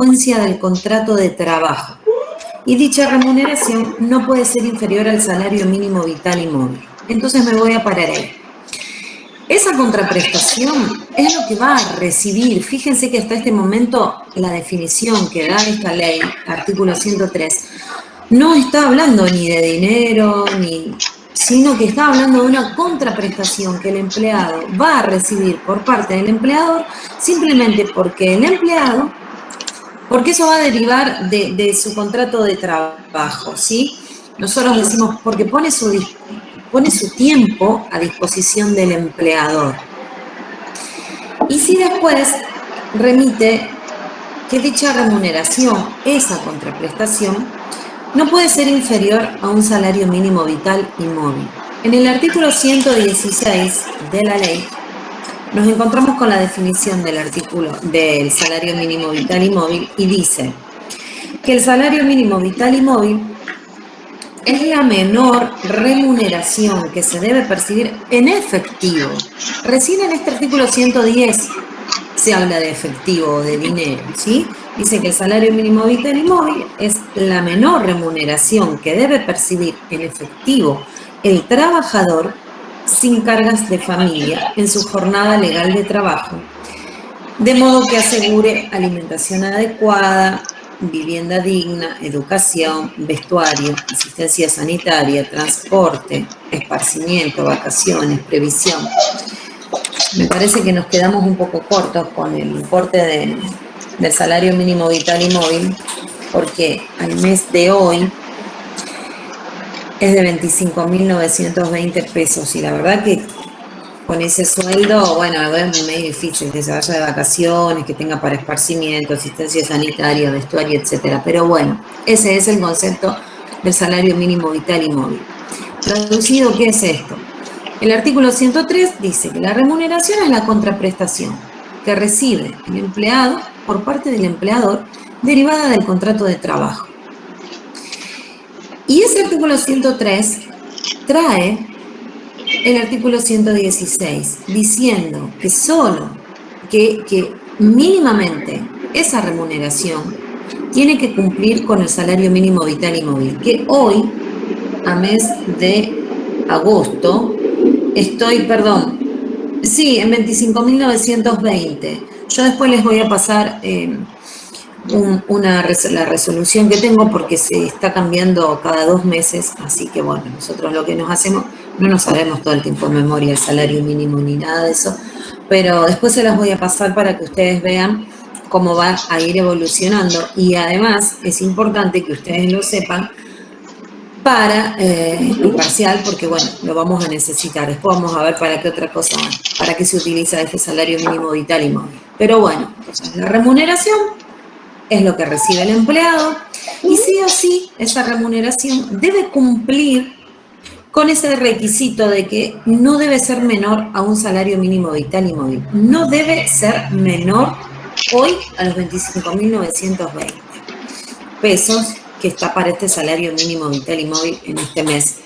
consecuencia del contrato de trabajo y dicha remuneración no puede ser inferior al salario mínimo vital y móvil. Entonces me voy a parar ahí. Esa contraprestación es lo que va a recibir. Fíjense que hasta este momento la definición que da esta ley, artículo 103, no está hablando ni de dinero, sino que está hablando de una contraprestación que el empleado va a recibir por parte del empleador simplemente porque el empleado, porque eso va a derivar de su contrato de trabajo, ¿sí? Nosotros decimos porque pone su tiempo a disposición del empleador. Y si después remite que dicha remuneración, esa contraprestación, no puede ser inferior a un salario mínimo vital y móvil. En el artículo 116 de la ley nos encontramos con la definición del salario mínimo vital y móvil y dice que el salario mínimo vital y móvil es la menor remuneración que se debe percibir en efectivo. Recién en este artículo 110 se habla de efectivo o de dinero, ¿sí? Dice que el salario mínimo vital y móvil es la menor remuneración que debe percibir en efectivo el trabajador sin cargas de familia en su jornada legal de trabajo, de modo que asegure alimentación adecuada, vivienda digna, educación, vestuario, asistencia sanitaria, transporte, esparcimiento, vacaciones, previsión. Me parece que nos quedamos un poco cortos con el importe del salario mínimo vital y móvil, porque al mes de hoy es de 25.920 pesos y la verdad que con ese sueldo, bueno, es muy difícil que se vaya de vacaciones, que tenga para esparcimiento, asistencia sanitaria, vestuario, etcétera. Pero bueno, ese es el concepto del salario mínimo vital y móvil. Traducido, ¿qué es esto? El artículo 103 dice que la remuneración es la contraprestación que recibe el empleado por parte del empleador derivada del contrato de trabajo. Y ese artículo 103 trae el artículo 116, diciendo que que mínimamente esa remuneración tiene que cumplir con el salario mínimo vital y móvil, que hoy, a mes de agosto, en 25.920. Yo después les voy a pasar la resolución que tengo porque se está cambiando cada 2 meses, así que bueno, nosotros lo que nos hacemos, no nos sabemos todo el tiempo en memoria el salario mínimo ni nada de eso, pero después se las voy a pasar para que ustedes vean cómo va a ir evolucionando y además es importante que ustedes lo sepan para el parcial, porque bueno, lo vamos a necesitar. Después vamos a ver para qué otra cosa, para qué se utiliza este salario mínimo vital y móvil. Pero bueno, entonces la remuneración es lo que recibe el empleado y sí o sí esa remuneración debe cumplir con ese requisito de que no debe ser menor a un salario mínimo vital y móvil. No debe ser menor hoy a los 25.920 pesos que está para este salario mínimo vital y móvil en este mes.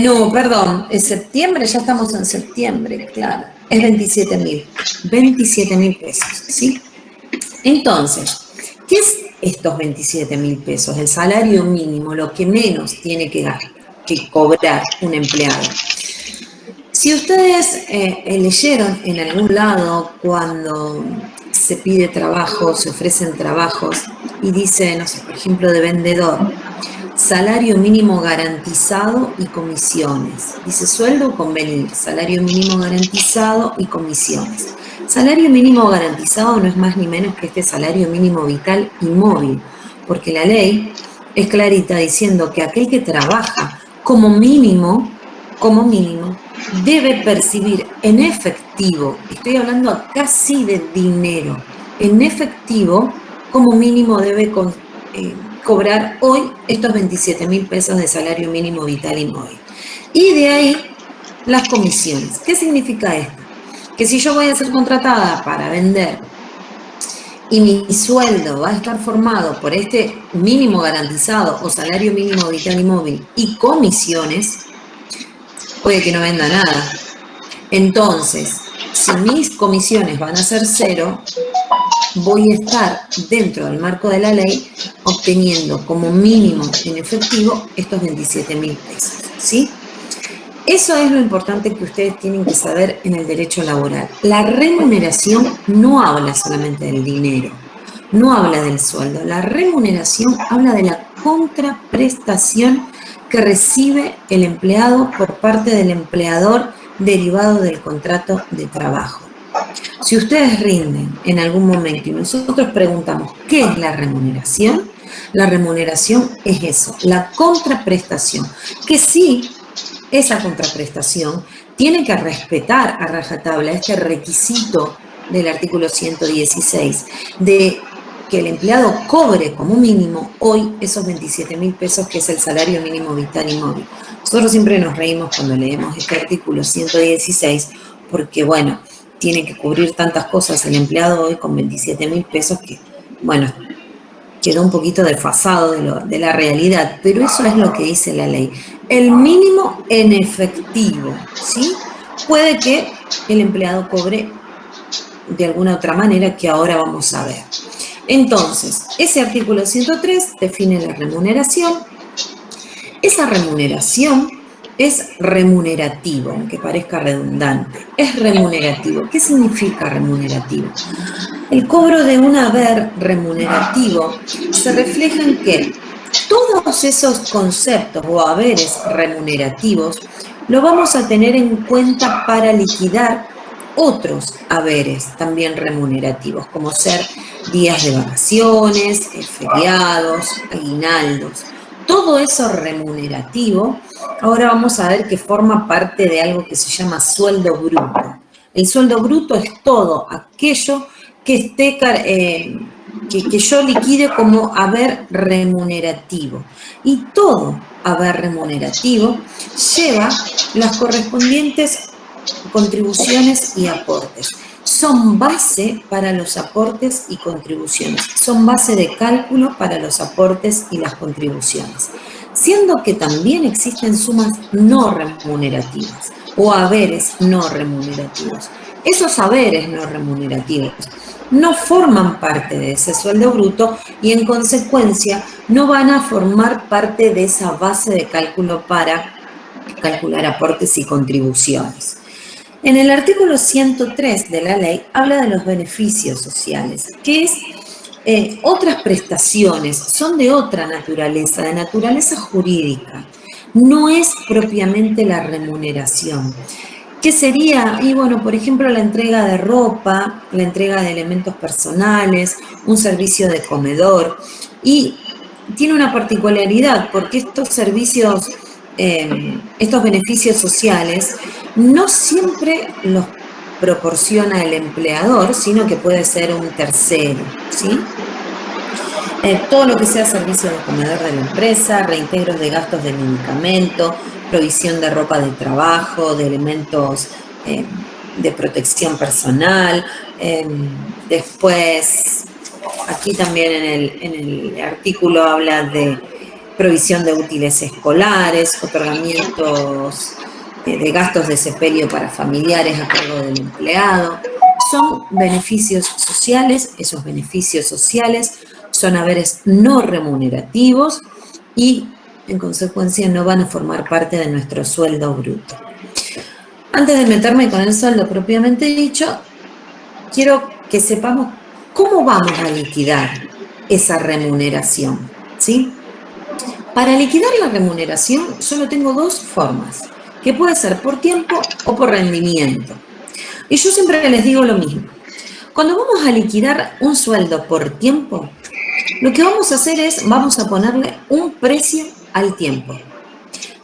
No, perdón, en septiembre, ya estamos en septiembre, claro, es 27.000 pesos, ¿sí? Entonces, ¿qué es estos 27.000 pesos? El salario mínimo, lo que menos tiene que cobrar un empleado. Si ustedes leyeron en algún lado cuando se pide trabajo, se ofrecen trabajos y dice, no sé, por ejemplo, de vendedor, salario mínimo garantizado y comisiones. Dice sueldo convenir, salario mínimo garantizado y comisiones. Salario mínimo garantizado no es más ni menos que este salario mínimo vital y móvil, porque la ley es clarita diciendo que aquel que trabaja como mínimo, debe percibir en efectivo, estoy hablando acá sí de dinero, en efectivo, como mínimo debe cobrar hoy estos 27.000 pesos de salario mínimo vital y móvil. Y de ahí las comisiones. ¿Qué significa esto? Que si yo voy a ser contratada para vender y mi sueldo va a estar formado por este mínimo garantizado o salario mínimo vital y móvil y comisiones, puede que no venda nada. Entonces, si mis comisiones van a ser 0, voy a estar dentro del marco de la ley obteniendo como mínimo en efectivo estos 27.000 pesos, ¿sí? Eso es lo importante que ustedes tienen que saber en el derecho laboral. La remuneración no habla solamente del dinero, no habla del sueldo. La remuneración habla de la contraprestación que recibe el empleado por parte del empleador derivado del contrato de trabajo. Si ustedes rinden en algún momento y nosotros preguntamos ¿qué es la remuneración? La remuneración es eso, la contraprestación, que sí, esa contraprestación tiene que respetar a rajatabla este requisito del artículo 116 de que el empleado cobre como mínimo hoy esos 27.000 pesos que es el salario mínimo vital y móvil. Nosotros siempre nos reímos cuando leemos este artículo 116 porque, bueno, tiene que cubrir tantas cosas el empleado hoy con 27.000 pesos que, bueno, quedó un poquito desfasado de la realidad, pero eso es lo que dice la ley. El mínimo en efectivo, ¿sí? Puede que el empleado cobre de alguna otra manera que ahora vamos a ver. Entonces, ese artículo 103 define la remuneración. Esa remuneración es remunerativo, aunque parezca redundante. Es remunerativo. ¿Qué significa remunerativo? El cobro de un haber remunerativo se refleja en que todos esos conceptos o haberes remunerativos lo vamos a tener en cuenta para liquidar otros haberes también remunerativos, como ser días de vacaciones, feriados, aguinaldos. Todo eso remunerativo, ahora vamos a ver que forma parte de algo que se llama sueldo bruto. El sueldo bruto es todo aquello que esté que yo liquide como haber remunerativo. Y todo haber remunerativo lleva las correspondientes contribuciones y aportes. Son base para los aportes y contribuciones. Son base de cálculo para los aportes y las contribuciones. Siendo que también existen sumas no remunerativas o haberes no remunerativos. Esos haberes no remunerativos no forman parte de ese sueldo bruto y en consecuencia no van a formar parte de esa base de cálculo para calcular aportes y contribuciones. En el artículo 103 de la ley habla de los beneficios sociales, que es otras prestaciones, son de otra naturaleza, de naturaleza jurídica, no es propiamente la remuneración. ¿Qué sería? Y bueno, por ejemplo, la entrega de ropa, la entrega de elementos personales, un servicio de comedor. Y tiene una particularidad, porque estos servicios, estos beneficios sociales, no siempre los proporciona el empleador, sino que puede ser un tercero, ¿sí? Todo lo que sea servicio de comedor de la empresa, reintegros de gastos de medicamento, provisión de ropa de trabajo, de elementos de protección personal. Después, aquí también en el artículo habla de provisión de útiles escolares, otorgamientos de gastos de sepelio para familiares a cargo del empleado. Son beneficios sociales, esos beneficios sociales son haberes no remunerativos y en consecuencia no van a formar parte de nuestro sueldo bruto. Antes de meterme con el sueldo propiamente dicho, quiero que sepamos cómo vamos a liquidar esa remuneración, ¿sí? Para liquidar la remuneración solo tengo dos formas, que puede ser por tiempo o por rendimiento. Y yo siempre les digo lo mismo. Cuando vamos a liquidar un sueldo por tiempo, lo que vamos a hacer es, vamos a ponerle un precio al tiempo.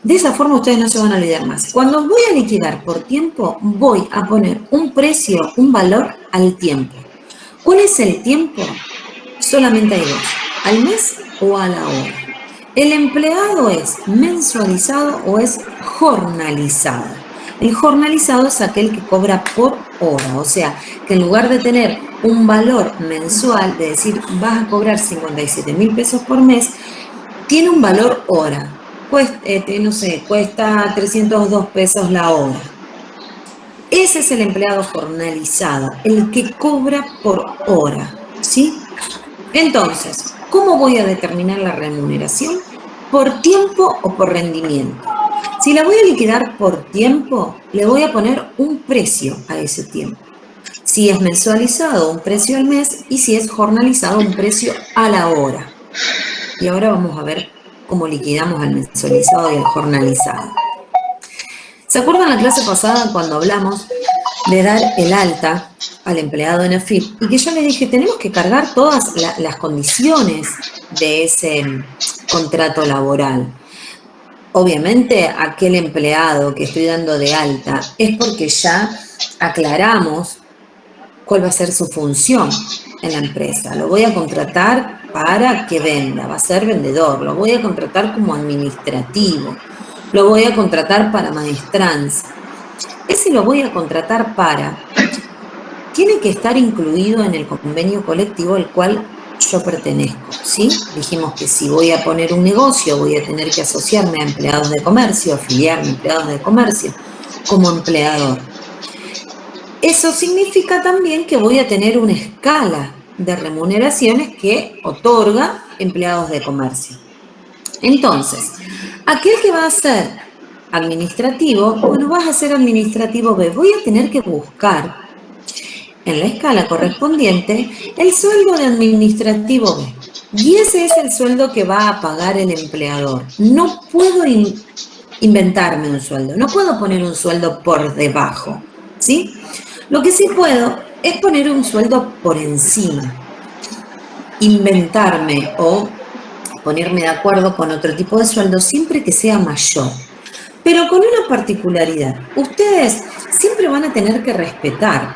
De esa forma ustedes no se van a olvidar más. Cuando voy a liquidar por tiempo, voy a poner un precio, un valor al tiempo. ¿Cuál es el tiempo? Solamente hay dos, al mes o a la hora. ¿El empleado es mensualizado o es jornalizado? El jornalizado es aquel que cobra por hora, o sea, que en lugar de tener un valor mensual, de decir, vas a cobrar 57.000 pesos por mes, tiene un valor hora. Cuesta, no sé, cuesta 302 pesos la hora. Ese es el empleado jornalizado, el que cobra por hora, ¿sí? Entonces, ¿cómo voy a determinar la remuneración? ¿Por tiempo o por rendimiento? Si la voy a liquidar por tiempo, le voy a poner un precio a ese tiempo. Si es mensualizado, un precio al mes, y si es jornalizado, un precio a la hora. Y ahora vamos a ver cómo liquidamos al mensualizado y al jornalizado. ¿Se acuerdan la clase pasada cuando hablamos de dar el alta al empleado en AFIP? Y que yo le dije, tenemos que cargar todas las condiciones de ese contrato laboral. Obviamente, aquel empleado que estoy dando de alta es porque ya aclaramos cuál va a ser su función en la empresa. Lo voy a contratar para que venda, va a ser vendedor. Lo voy a contratar como administrativo. Lo voy a contratar para maestranza. Ese lo voy a contratar para... Tiene que estar incluido en el convenio colectivo al cual yo pertenezco, ¿sí? Dijimos que si voy a poner un negocio, voy a tener que asociarme a empleados de comercio, afiliarme a empleados de comercio como empleador. Eso significa también que voy a tener una escala de remuneraciones que otorga empleados de comercio. Entonces, aquel que va a ser administrativo, bueno, vas a ser administrativo B. Voy a tener que buscar en la escala correspondiente el sueldo de administrativo B. Y ese es el sueldo que va a pagar el empleador. No puedo inventarme un sueldo, no puedo poner un sueldo por debajo, ¿sí? Lo que sí puedo es poner un sueldo por encima, inventarme o ponerme de acuerdo con otro tipo de sueldo siempre que sea mayor. Pero con una particularidad, ustedes siempre van a tener que respetar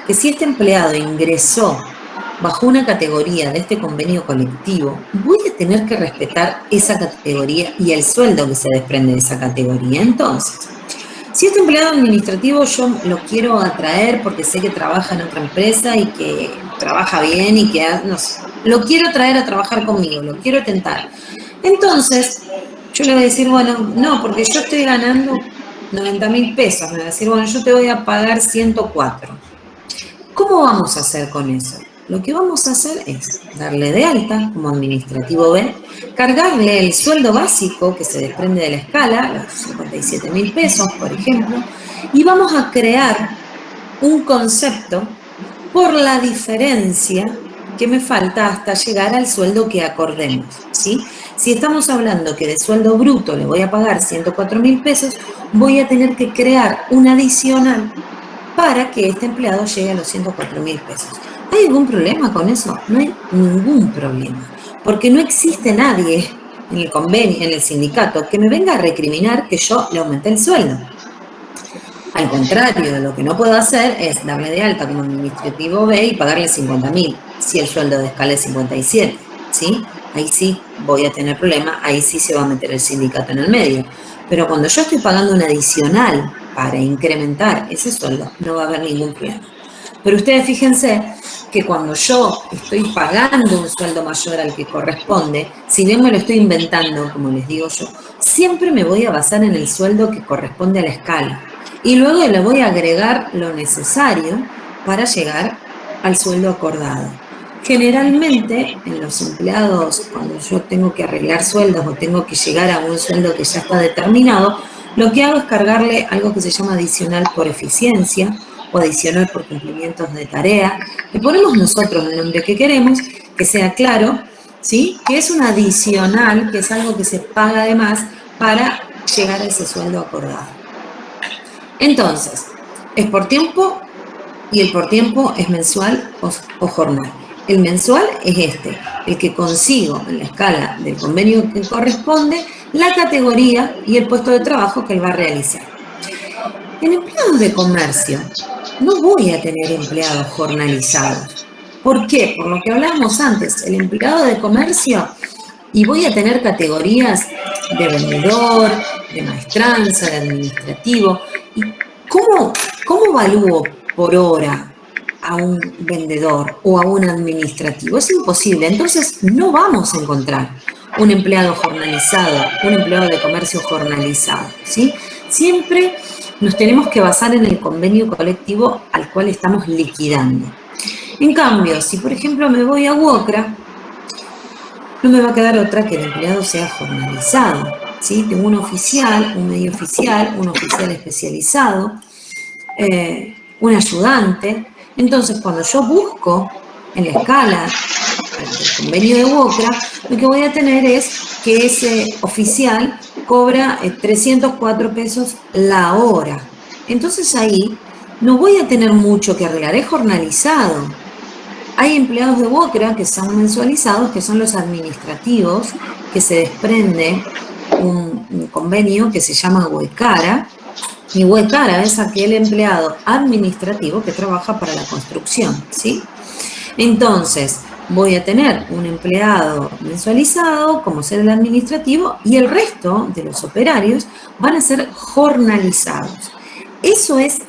que si este empleado ingresó bajo una categoría de este convenio colectivo, voy a tener que respetar esa categoría y el sueldo que se desprende de esa categoría. Entonces, si este empleado administrativo yo lo quiero atraer porque sé que trabaja en otra empresa y que trabaja bien y que, no sé, lo quiero traer a trabajar conmigo, lo quiero tentar. Entonces, yo le voy a decir, bueno, no, porque yo estoy ganando 90.000 pesos. Me va a decir, bueno, yo te voy a pagar 104. ¿Cómo vamos a hacer con eso? Lo que vamos a hacer es darle de alta como administrativo B, cargarle el sueldo básico que se desprende de la escala, los 57.000 pesos, por ejemplo, y vamos a crear un concepto por la diferencia que me falta hasta llegar al sueldo que acordemos, ¿sí? Si estamos hablando que de sueldo bruto le voy a pagar 104.000 pesos, voy a tener que crear un adicional para que este empleado llegue a los 104.000 pesos. ¿Hay algún problema con eso? No hay ningún problema, porque no existe nadie en el convenio, en el sindicato, que me venga a recriminar que yo le aumenté el sueldo. Al contrario, lo que no puedo hacer es darle de alta como administrativo B y pagarle 50.000, si el sueldo de escala es 57, ¿sí? Ahí sí voy a tener problema, ahí sí se va a meter el sindicato en el medio. Pero cuando yo estoy pagando un adicional para incrementar ese sueldo, no va a haber ningún problema. Pero ustedes fíjense que cuando yo estoy pagando un sueldo mayor al que corresponde, si bien me lo estoy inventando, como les digo yo, siempre me voy a basar en el sueldo que corresponde a la escala. Y luego le voy a agregar lo necesario para llegar al sueldo acordado. Generalmente, en los empleados, cuando yo tengo que arreglar sueldos o tengo que llegar a un sueldo que ya está determinado, lo que hago es cargarle algo que se llama adicional por eficiencia o adicional por cumplimientos de tarea. Le ponemos nosotros el nombre que queremos, que sea claro, ¿sí? Que es un adicional, que es algo que se paga además para llegar a ese sueldo acordado. Entonces, es por tiempo y el por tiempo es mensual o jornal. El mensual es este, el que consigo en la escala del convenio que corresponde, la categoría y el puesto de trabajo que él va a realizar. En empleados de comercio no voy a tener empleados jornalizados. ¿Por qué? Por lo que hablábamos antes, el empleado de comercio, y voy a tener categorías de vendedor, de maestranza, de administrativo. ¿Y cómo evalúo por hora a un vendedor o a un administrativo? Es imposible. Entonces no vamos a encontrar un empleado jornalizado, un empleado de comercio jornalizado, ¿sí? Siempre nos tenemos que basar en el convenio colectivo al cual estamos liquidando. En cambio, si por ejemplo me voy a WOCRA, no me va a quedar otra que el empleado sea jornalizado, ¿sí? Tengo un oficial, un medio oficial, un oficial especializado, un ayudante. Entonces, cuando yo busco en la escala del convenio de WOCRA, lo que voy a tener es que ese oficial cobra 304 pesos la hora. Entonces ahí no voy a tener mucho que arreglar, es jornalizado. Hay empleados de WOCRA que son mensualizados, que son los administrativos, que se desprende un convenio que se llama WECARA, y WECARA es aquel empleado administrativo que trabaja para la construcción, ¿sí? Entonces, voy a tener un empleado mensualizado, como ser el administrativo, y el resto de los operarios van a ser jornalizados. Eso es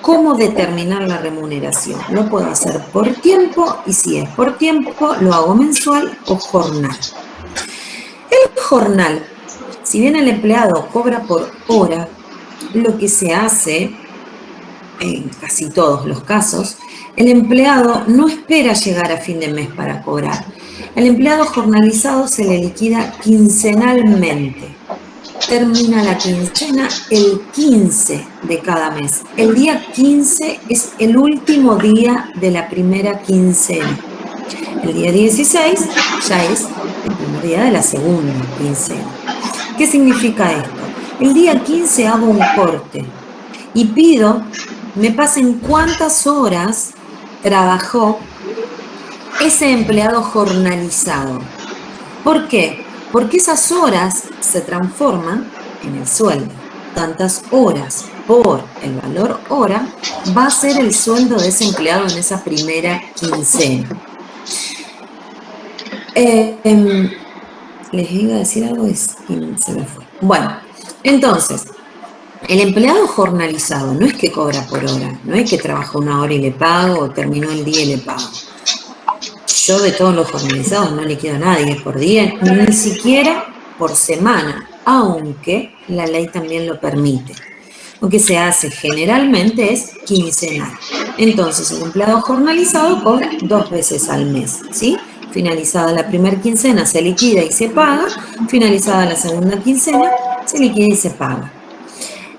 cómo determinar la remuneración. Lo puedo hacer por tiempo, y si es por tiempo, lo hago mensual o jornal. El jornal, si bien el empleado cobra por hora, lo que se hace, en casi todos los casos, el empleado no espera llegar a fin de mes para cobrar. El empleado jornalizado se le liquida quincenalmente. Termina la quincena el 15 de cada mes. El día 15 es el último día de la primera quincena. El día 16 ya es el primer día de la segunda quincena. ¿Qué significa esto? El día 15 hago un corte y pido me pasen cuántas horas trabajó ese empleado jornalizado. ¿Por qué? Porque esas horas se transforman en el sueldo. Tantas horas por el valor hora va a ser el sueldo de ese empleado en esa primera quincena. Les iba a decir algo y se me fue. Bueno, entonces, el empleado jornalizado no es que cobra por hora, no es que trabaja una hora y le pago o terminó el día y le pago. Yo de todos los jornalizados no liquido a nadie por día, ni siquiera por semana, aunque la ley también lo permite. Lo que se hace generalmente es quincenal. Entonces, el empleado jornalizado cobra 2 veces al mes, ¿sí? Finalizada la primera quincena se liquida y se paga, finalizada la segunda quincena se liquida y se paga.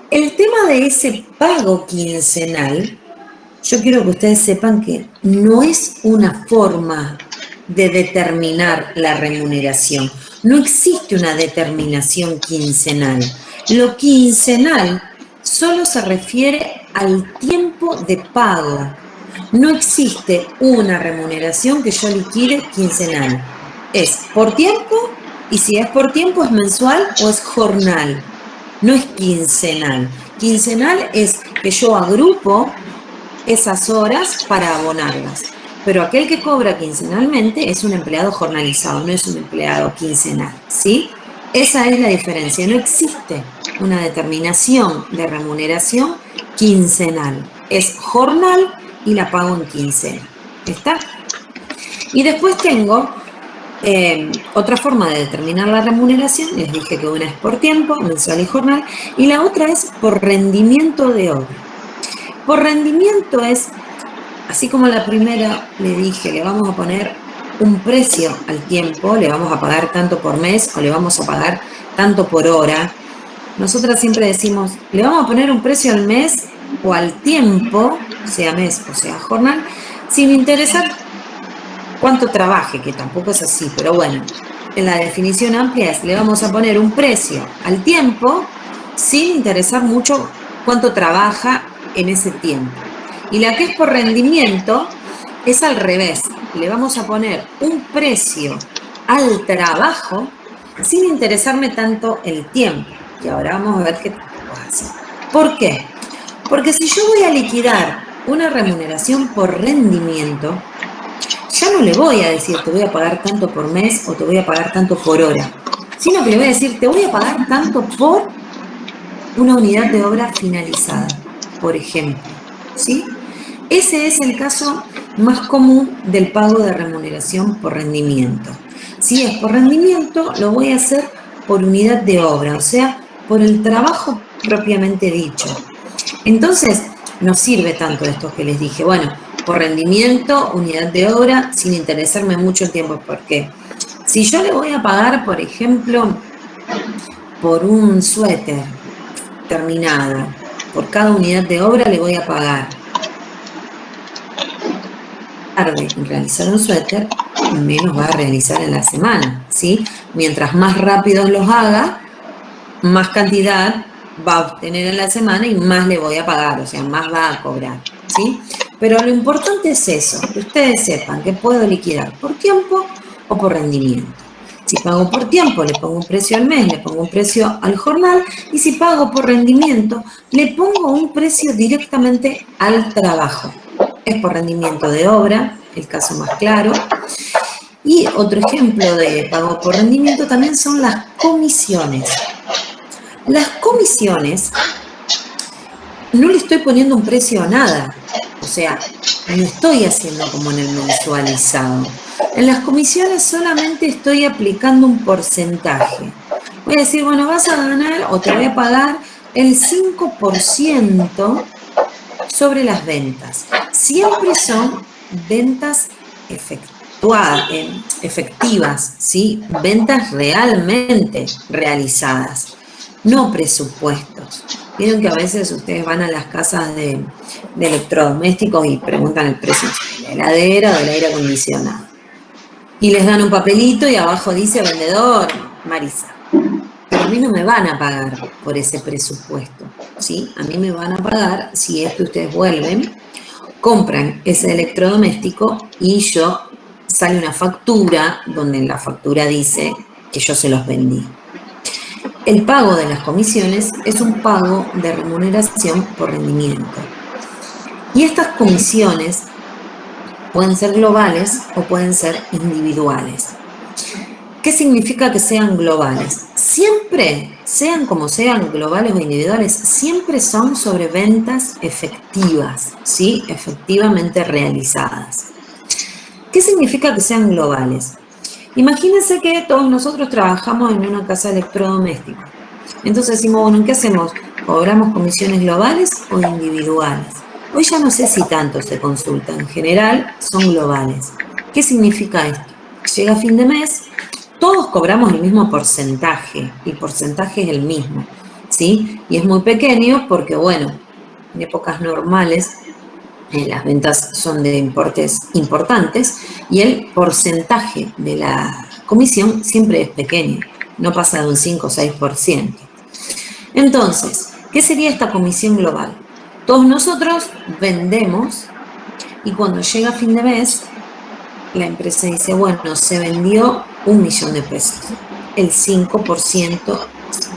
El tema de ese pago quincenal, yo quiero que ustedes sepan que no es una forma de determinar la remuneración. No existe una determinación quincenal. Lo quincenal solo se refiere al tiempo de pago. No existe una remuneración que yo liquide quincenal. Es por tiempo, y si es por tiempo es mensual o es jornal. No es quincenal. Quincenal es que yo agrupo esas horas para abonarlas. Pero aquel que cobra quincenalmente es un empleado jornalizado, no es un empleado quincenal, ¿sí? Esa es la diferencia. No existe una determinación de remuneración quincenal. Es jornal y la pago en quincena. ¿Está? Y después tengo otra forma de determinar la remuneración. Les dije que una es por tiempo, mensual y jornal, y la otra es por rendimiento de obra. Por rendimiento es, así como la primera le dije, le vamos a poner un precio al tiempo, le vamos a pagar tanto por mes o le vamos a pagar tanto por hora. Nosotras siempre decimos, le vamos a poner un precio al mes o al tiempo, sea mes o sea jornal, sin interesar cuánto trabaje, que tampoco es así, pero bueno, en la definición amplia es, le vamos a poner un precio al tiempo sin interesar mucho cuánto trabaja en ese tiempo. Y la que es por rendimiento es al revés, le vamos a poner un precio al trabajo sin interesarme tanto el tiempo. Y ahora vamos a ver qué tampoco es así. ¿Por qué? Porque si yo voy a liquidar una remuneración por rendimiento, ya no le voy a decir te voy a pagar tanto por mes o te voy a pagar tanto por hora, sino que le voy a decir te voy a pagar tanto por una unidad de obra finalizada, por ejemplo, ¿sí? Ese es el caso más común del pago de remuneración por rendimiento. Si es por rendimiento, lo voy a hacer por unidad de obra, o sea, por el trabajo propiamente dicho. Entonces, no sirve tanto esto que les dije. Bueno, por rendimiento, unidad de obra, sin interesarme mucho el tiempo. Porque si yo le voy a pagar, por ejemplo, por un suéter terminado, por cada unidad de obra le voy a pagar. Tarde en realizar un suéter, menos va a realizar en la semana, ¿sí? Mientras más rápido los haga, más cantidad va a obtener en la semana y más le voy a pagar, o sea, más va a cobrar, ¿sí? Pero lo importante es eso, que ustedes sepan que puedo liquidar por tiempo o por rendimiento. Si pago por tiempo, le pongo un precio al mes, le pongo un precio al jornal, y si pago por rendimiento, le pongo un precio directamente al trabajo. Es por rendimiento de obra, el caso más claro. Y otro ejemplo de pago por rendimiento también son las comisiones. Las comisiones, no le estoy poniendo un precio a nada, o sea, no estoy haciendo como en el mensualizado. En las comisiones solamente estoy aplicando un porcentaje. Voy a decir, bueno, vas a ganar o te voy a pagar el 5% sobre las ventas. Siempre son ventas efectivas, ¿sí? Ventas realmente realizadas, no presupuestos. Vieron que a veces ustedes van a las casas de electrodomésticos y preguntan el precio de la heladera o del aire acondicionado. Y les dan un papelito y abajo dice vendedor Marisa. Pero a mí no me van a pagar por ese presupuesto, ¿sí? A mí me van a pagar si es que ustedes vuelven, compran ese electrodoméstico y sale una factura donde en la factura dice que yo se los vendí. El pago de las comisiones es un pago de remuneración por rendimiento. Y estas comisiones pueden ser globales o pueden ser individuales. ¿Qué significa que sean globales? Siempre, sean como sean, globales o individuales, siempre son sobre ventas efectivas, ¿sí? Efectivamente realizadas. ¿Qué significa que sean globales? Imagínense que todos nosotros trabajamos en una casa electrodoméstica. Entonces decimos, bueno, ¿qué hacemos? ¿Cobramos comisiones globales o individuales? Hoy ya no sé si tanto se consulta. En general son globales. ¿Qué significa esto? Llega fin de mes, todos cobramos el mismo porcentaje. El porcentaje es el mismo, ¿sí? Y es muy pequeño porque, bueno, en épocas normales las ventas son de importes importantes y el porcentaje de la comisión siempre es pequeño, no pasa de un 5 o 6%. Entonces, ¿qué sería esta comisión global? Todos nosotros vendemos y cuando llega fin de mes, la empresa dice, bueno, se vendió 1 millón de pesos, el 5%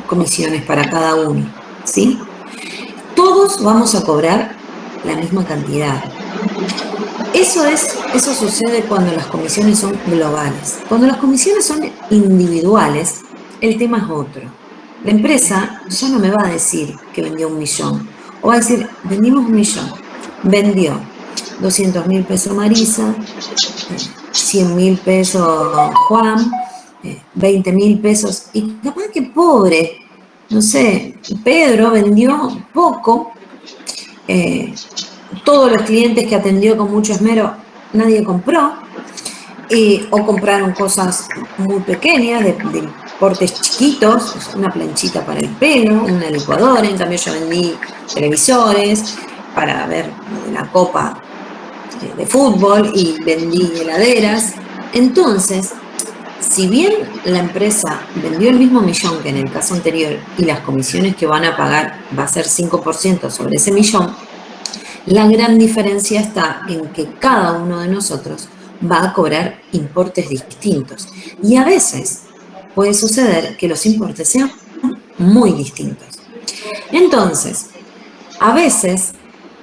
comisiones para cada uno, ¿sí? Todos vamos a cobrar la misma cantidad. Eso sucede cuando las comisiones son globales. Cuando las comisiones son individuales, el tema es otro. La empresa ya no me va a decir que vendió 1 millón, o va a decir, vendimos 1 millón, vendió 200.000 pesos Marisa, 100.000 pesos Juan, 20.000 pesos, y capaz que pobre, no sé, Pedro vendió poco, todos los clientes que atendió con mucho esmero, nadie compró, o compraron cosas muy pequeñas, de portes chiquitos, una planchita para el pelo, una licuadora. En cambio yo vendí televisores para ver la copa de fútbol y vendí heladeras. Entonces, si bien la empresa vendió el mismo millón que en el caso anterior y las comisiones que van a pagar va a ser 5% sobre ese millón, la gran diferencia está en que cada uno de nosotros va a cobrar importes distintos. Y a veces puede suceder que los importes sean muy distintos. Entonces, a veces,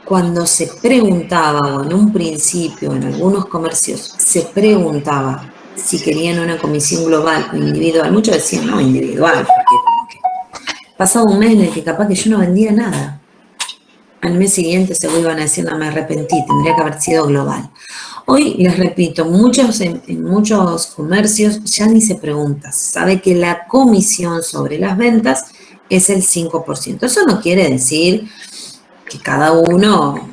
cuando se preguntaba, o en un principio, en algunos comercios, se preguntaba si querían una comisión global o individual, muchos decían, no, individual, porque pasaba un mes en el que capaz que yo no vendía nada. Al mes siguiente se iban a decir, no, me arrepentí, tendría que haber sido global. Hoy, les repito, en muchos comercios ya ni se pregunta. Se sabe que la comisión sobre las ventas es el 5%. Eso no quiere decir que cada uno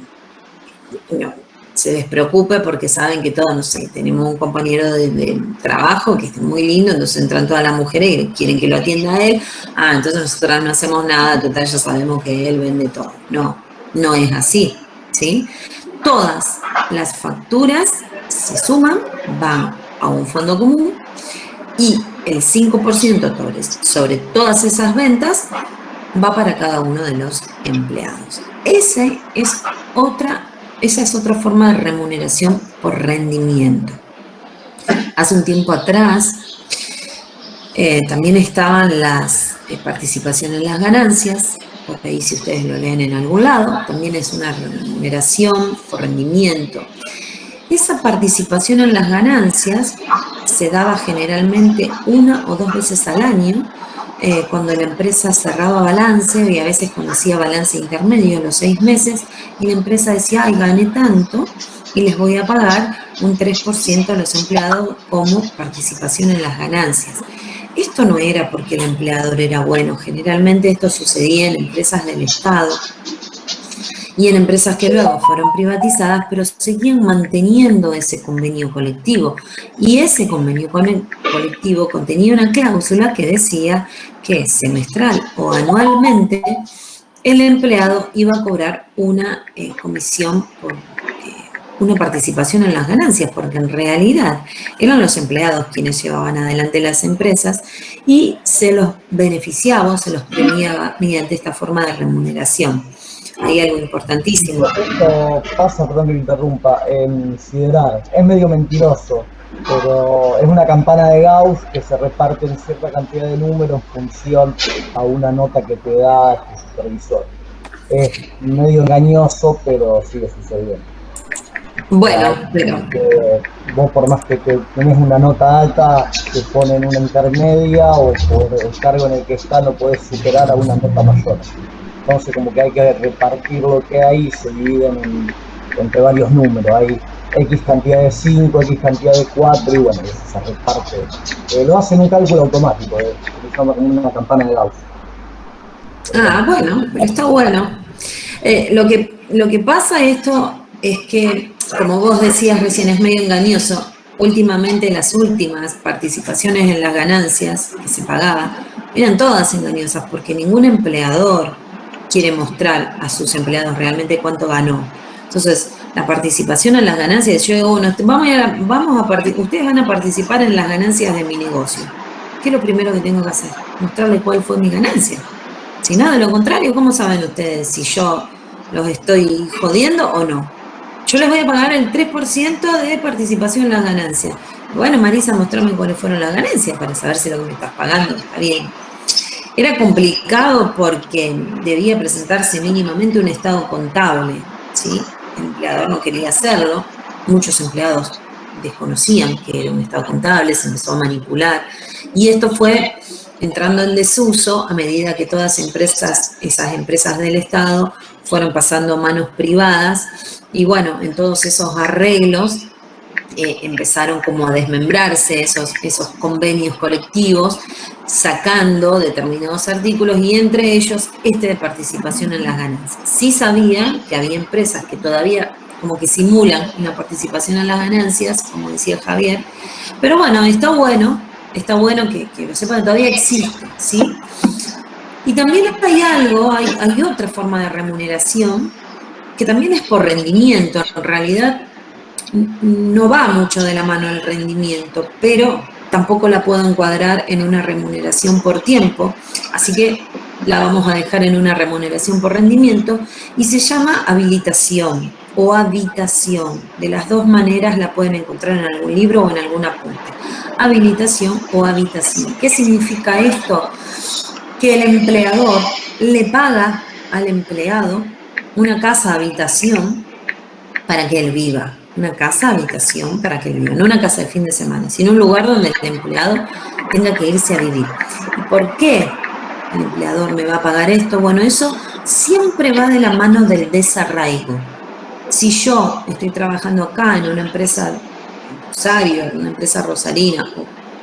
se despreocupe porque saben que todos, no sé, tenemos un compañero de trabajo que es muy lindo, entonces entran todas las mujeres y quieren que lo atienda a él. Entonces nosotras no hacemos nada, total ya sabemos que él vende todo. No, no es así, ¿sí? Todas las facturas se suman, van a un fondo común y el 5% sobre todas esas ventas va para cada uno de los empleados. Esa es otra forma de remuneración por rendimiento. Hace un tiempo atrás también estaban las participaciones en las ganancias, por ahí si ustedes lo leen en algún lado, también es una remuneración por rendimiento. Esa participación en las ganancias se daba generalmente 1 o 2 veces al año, cuando la empresa cerraba balance, y a veces cuando hacía balance intermedio a los 6 meses, y la empresa decía, ay, gané tanto, y les voy a pagar un 3% a los empleados como participación en las ganancias. Esto no era porque el empleador era bueno, generalmente esto sucedía en empresas del Estado, y en empresas que luego fueron privatizadas, pero seguían manteniendo ese convenio colectivo. Y ese convenio colectivo contenía una cláusula que decía que semestral o anualmente el empleado iba a cobrar una comisión por una participación en las ganancias, porque en realidad eran los empleados quienes llevaban adelante las empresas y se los beneficiaba, se los premiaba mediante esta forma de remuneración. Hay algo importantísimo. Esto pasa, perdón que me interrumpa, en Siderar. Es medio mentiroso, pero es una campana de Gauss que se reparte en cierta cantidad de números en función a una nota que te da tu supervisor. Es medio engañoso, pero sigue sucediendo. Bueno, pero vos por más que tenés una nota alta, te ponen una intermedia o por el cargo en el que está no puedes superar a una nota mayor. Entonces como que hay que repartir lo que hay y se dividen entre varios números. Hay X cantidad de 5, X cantidad de 4 y bueno, se reparte. Lo hacen un cálculo automático, utilizando una campana de Gauss. Bueno, pero está bueno. Lo que pasa esto es que, como vos decías recién, es medio engañoso. Últimamente las últimas participaciones en las ganancias que se pagaban eran todas engañosas porque ningún empleador quiere mostrar a sus empleados realmente cuánto ganó. Entonces, la participación en las ganancias, yo digo, bueno, ustedes van a participar en las ganancias de mi negocio. ¿Qué es lo primero que tengo que hacer? Mostrarles cuál fue mi ganancia. Si no, de lo contrario, ¿cómo saben ustedes si yo los estoy jodiendo o no? Yo les voy a pagar el 3% de participación en las ganancias. Bueno, Marisa, mostrame cuáles fueron las ganancias para saber si lo que me estás pagando está bien. Era complicado porque debía presentarse mínimamente un estado contable, ¿sí? El empleador no quería hacerlo, muchos empleados desconocían que era un estado contable, se empezó a manipular, y esto fue entrando en desuso a medida que todas esas empresas del Estado fueron pasando a manos privadas, y bueno, en todos esos arreglos empezaron como a desmembrarse esos convenios colectivos, sacando determinados artículos y entre ellos de participación en las ganancias. Sí sabía que había empresas que todavía como que simulan una participación en las ganancias, como decía Javier, pero bueno, está bueno que lo sepan, todavía existe, ¿sí? Y también hay otra forma de remuneración que también es por rendimiento. En realidad no va mucho de la mano el rendimiento, pero tampoco la puedo encuadrar en una remuneración por tiempo, así que la vamos a dejar en una remuneración por rendimiento y se llama habilitación o habitación. De las dos maneras la pueden encontrar en algún libro o en algún apunte. Habilitación o habitación. ¿Qué significa esto? Que el empleador le paga al empleado una casa habitación para que él viva. Una casa habitación para que él viva, no una casa de fin de semana, sino un lugar donde el empleado tenga que irse a vivir. ¿Y por qué el empleador me va a pagar esto? Bueno, eso siempre va de la mano del desarraigo. Si yo estoy trabajando acá en una empresa Rosario, en una empresa rosarina,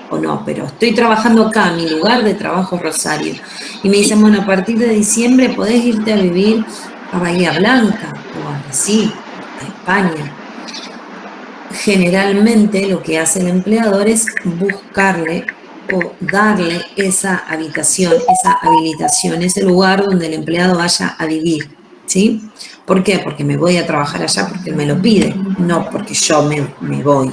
o o no, pero estoy trabajando acá, mi lugar de trabajo es Rosario. Y me dicen, bueno, a partir de diciembre podés irte a vivir a Bahía Blanca o a Brasil, a España. Generalmente lo que hace el empleador es buscarle o darle esa habitación, esa habilitación, ese lugar donde el empleado vaya a vivir, ¿sí? ¿Por qué? Porque me voy a trabajar allá porque él me lo pide, no porque yo me voy,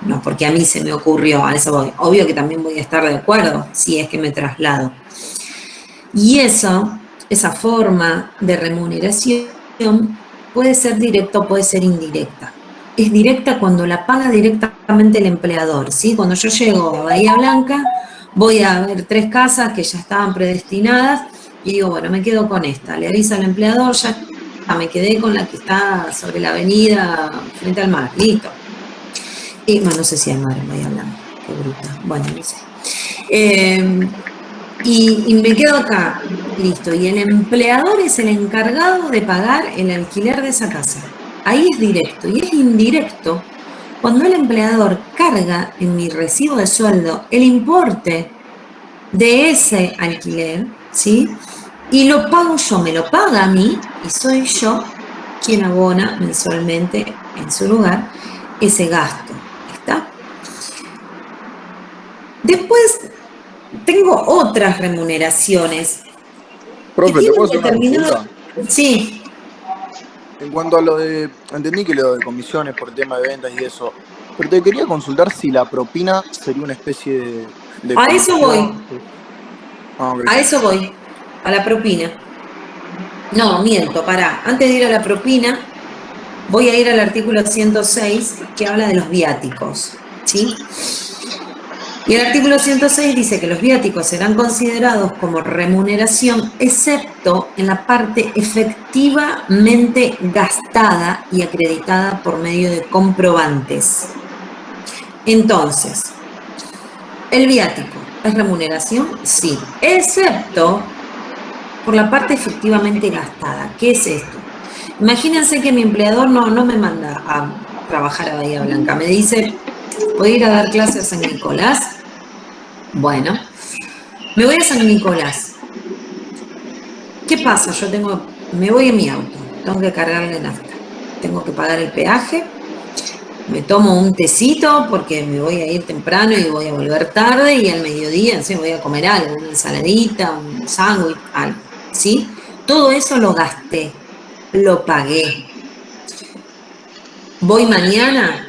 no porque a mí se me ocurrió, a eso voy. Obvio que también voy a estar de acuerdo si es que me traslado. Y eso, esa forma de remuneración puede ser directa o puede ser indirecta. Es directa cuando la paga directamente el empleador, ¿sí? Cuando yo llego a Bahía Blanca, voy a ver 3 casas que ya estaban predestinadas y digo, bueno, me quedo con esta. Le aviso al empleador, ya me quedé con la que está sobre la avenida frente al mar, listo. Y bueno, no sé si hay mar en Bahía Blanca, qué bruta, bueno, no sé. Y me quedo acá, listo. Y el empleador es el encargado de pagar el alquiler de esa casa. Ahí es directo. Y es indirecto cuando el empleador carga en mi recibo de sueldo el importe de ese alquiler, ¿sí? Y lo pago yo, me lo paga a mí, y soy yo quien abona mensualmente en su lugar ese gasto. ¿Está? Después tengo otras remuneraciones. Profe, ¿te puedo hacer una Determinado... consulta? Sí. En cuanto a lo de, entendí que lo de comisiones por el tema de ventas y eso, pero te quería consultar si la propina sería una especie de A eso voy, comisión. Ah, ok. a eso voy, a la propina. No, miento, pará. Antes de ir a la propina, voy a ir al artículo 106 que habla de los viáticos, ¿sí? Y el artículo 106 dice que los viáticos serán considerados como remuneración, excepto en la parte efectivamente gastada y acreditada por medio de comprobantes. Entonces, ¿el viático es remuneración? Sí, excepto por la parte efectivamente gastada. ¿Qué es esto? Imagínense que mi empleador no me manda a trabajar a Bahía Blanca, me dice, voy a ir a dar clases a San Nicolás. Bueno, me voy a San Nicolás. ¿Qué pasa? Me voy en mi auto, tengo que cargarle nafta, tengo que pagar el peaje, me tomo un tecito porque me voy a ir temprano y voy a volver tarde y al mediodía, sí, voy a comer algo, una ensaladita, un sándwich, algo, ¿sí? Todo eso lo gasté, lo pagué. Voy mañana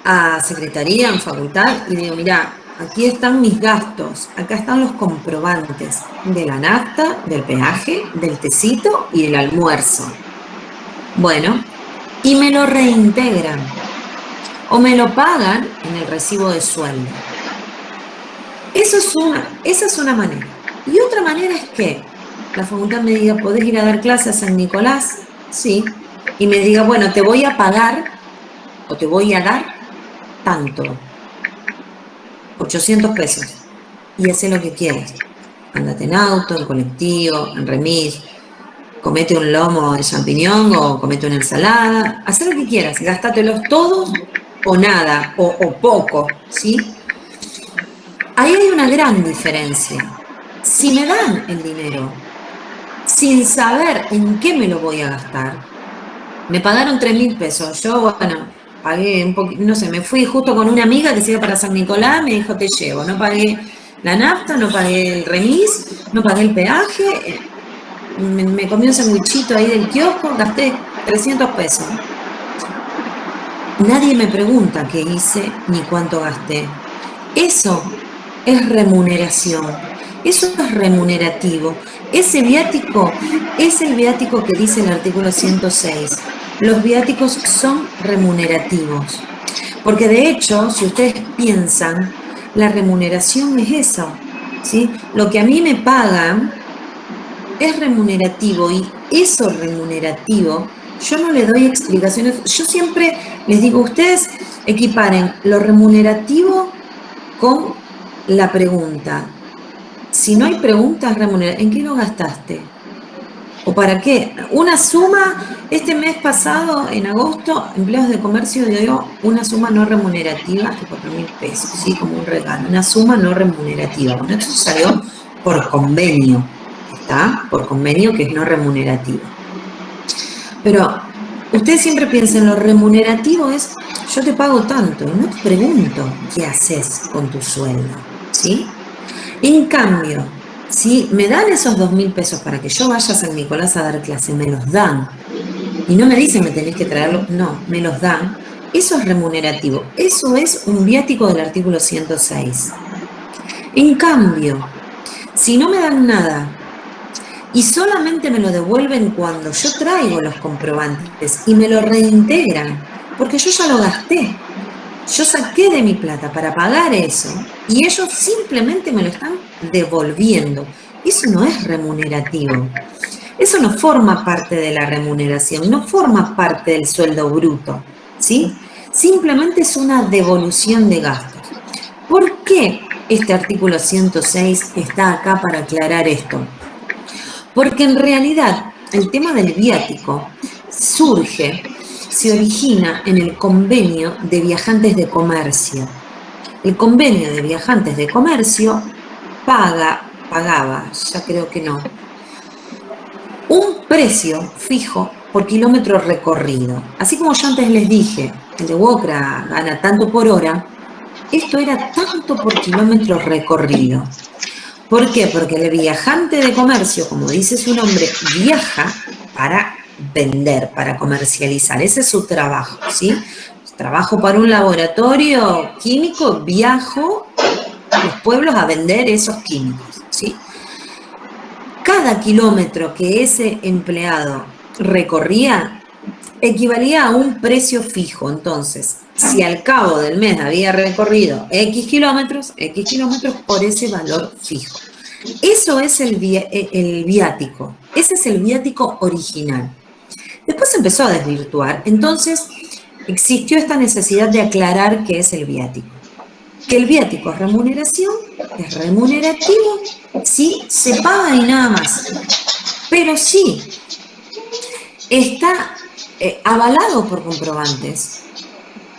a secretaría en facultad y digo, mirá, aquí están mis gastos, acá están los comprobantes de la nafta, del peaje, del tecito y del almuerzo. Bueno, y me lo reintegran o me lo pagan en el recibo de sueldo. Esa es una manera. Y otra manera es que la facultad me diga, ¿podés ir a dar clases a San Nicolás? Sí. Y me diga, bueno, te voy a pagar o te voy a dar tanto, 800 pesos, y haz lo que quieras. Andate en auto, en colectivo, en remis, comete un lomo de champiñón o comete una ensalada, haz lo que quieras, gástatelos todos o nada, o poco, ¿sí? Ahí hay una gran diferencia. Si me dan el dinero sin saber en qué me lo voy a gastar, me pagaron 3.000 pesos, yo, bueno, pagué un poquito, no sé, me fui justo con una amiga que se iba para San Nicolás, me dijo, te llevo, no pagué la nafta, no pagué el remis, no pagué el peaje, me comí un sandwichito ahí del kiosco, gasté 300 pesos. Nadie me pregunta qué hice ni cuánto gasté. Eso es remuneración, eso es remunerativo. Ese viático es el viático que dice el artículo 106. Los viáticos son remunerativos. Porque de hecho, si ustedes piensan, la remuneración es eso, ¿sí? Lo que a mí me pagan es remunerativo y eso remunerativo, yo no le doy explicaciones. Yo siempre les digo, ustedes equiparen lo remunerativo con la pregunta. Si no hay preguntas remunerativas, ¿en qué lo gastaste? ¿O para qué? Una suma, este mes pasado, en agosto, empleados de comercio dio una suma no remunerativa de 4.000 pesos, ¿sí? Como un regalo, una suma no remunerativa. Bueno, esto salió por convenio, ¿está? Por convenio que es no remunerativo. Pero ustedes siempre piensan, lo remunerativo es, yo te pago tanto, y no te pregunto qué haces con tu sueldo, ¿sí? En cambio, si me dan esos 2.000 pesos para que yo vaya a San Nicolás a dar clase, me los dan. Y no me dicen me tenés que traerlo, no, me los dan. Eso es remunerativo. Eso es un viático del artículo 106. En cambio, si no me dan nada y solamente me lo devuelven cuando yo traigo los comprobantes y me lo reintegran, porque yo ya lo gasté. Yo saqué de mi plata para pagar eso y ellos simplemente me lo están devolviendo. Eso no es remunerativo. Eso no forma parte de la remuneración, no forma parte del sueldo bruto, ¿sí? Simplemente es una devolución de gastos. ¿Por qué este artículo 106 está acá para aclarar esto? Porque en realidad el tema del viático se origina en el convenio de viajantes de comercio. El convenio de viajantes de comercio pagaba, ya creo que no, un precio fijo por kilómetro recorrido. Así como yo antes les dije, el de Wokra gana tanto por hora, esto era tanto por kilómetro recorrido. ¿Por qué? Porque el viajante de comercio, como dice su nombre, viaja para vender, para comercializar. Ese es su trabajo, ¿sí? Trabajo para un laboratorio químico, viajo a los pueblos a vender esos químicos, ¿sí? Cada kilómetro que ese empleado recorría equivalía a un precio fijo. Entonces, si al cabo del mes había recorrido X kilómetros por ese valor fijo. Eso es el viático. Ese es el viático original. Después se empezó a desvirtuar. Entonces, existió esta necesidad de aclarar qué es el viático. Que el viático es remuneración, es remunerativo, sí, se paga y nada más. Pero sí, está avalado por comprobantes,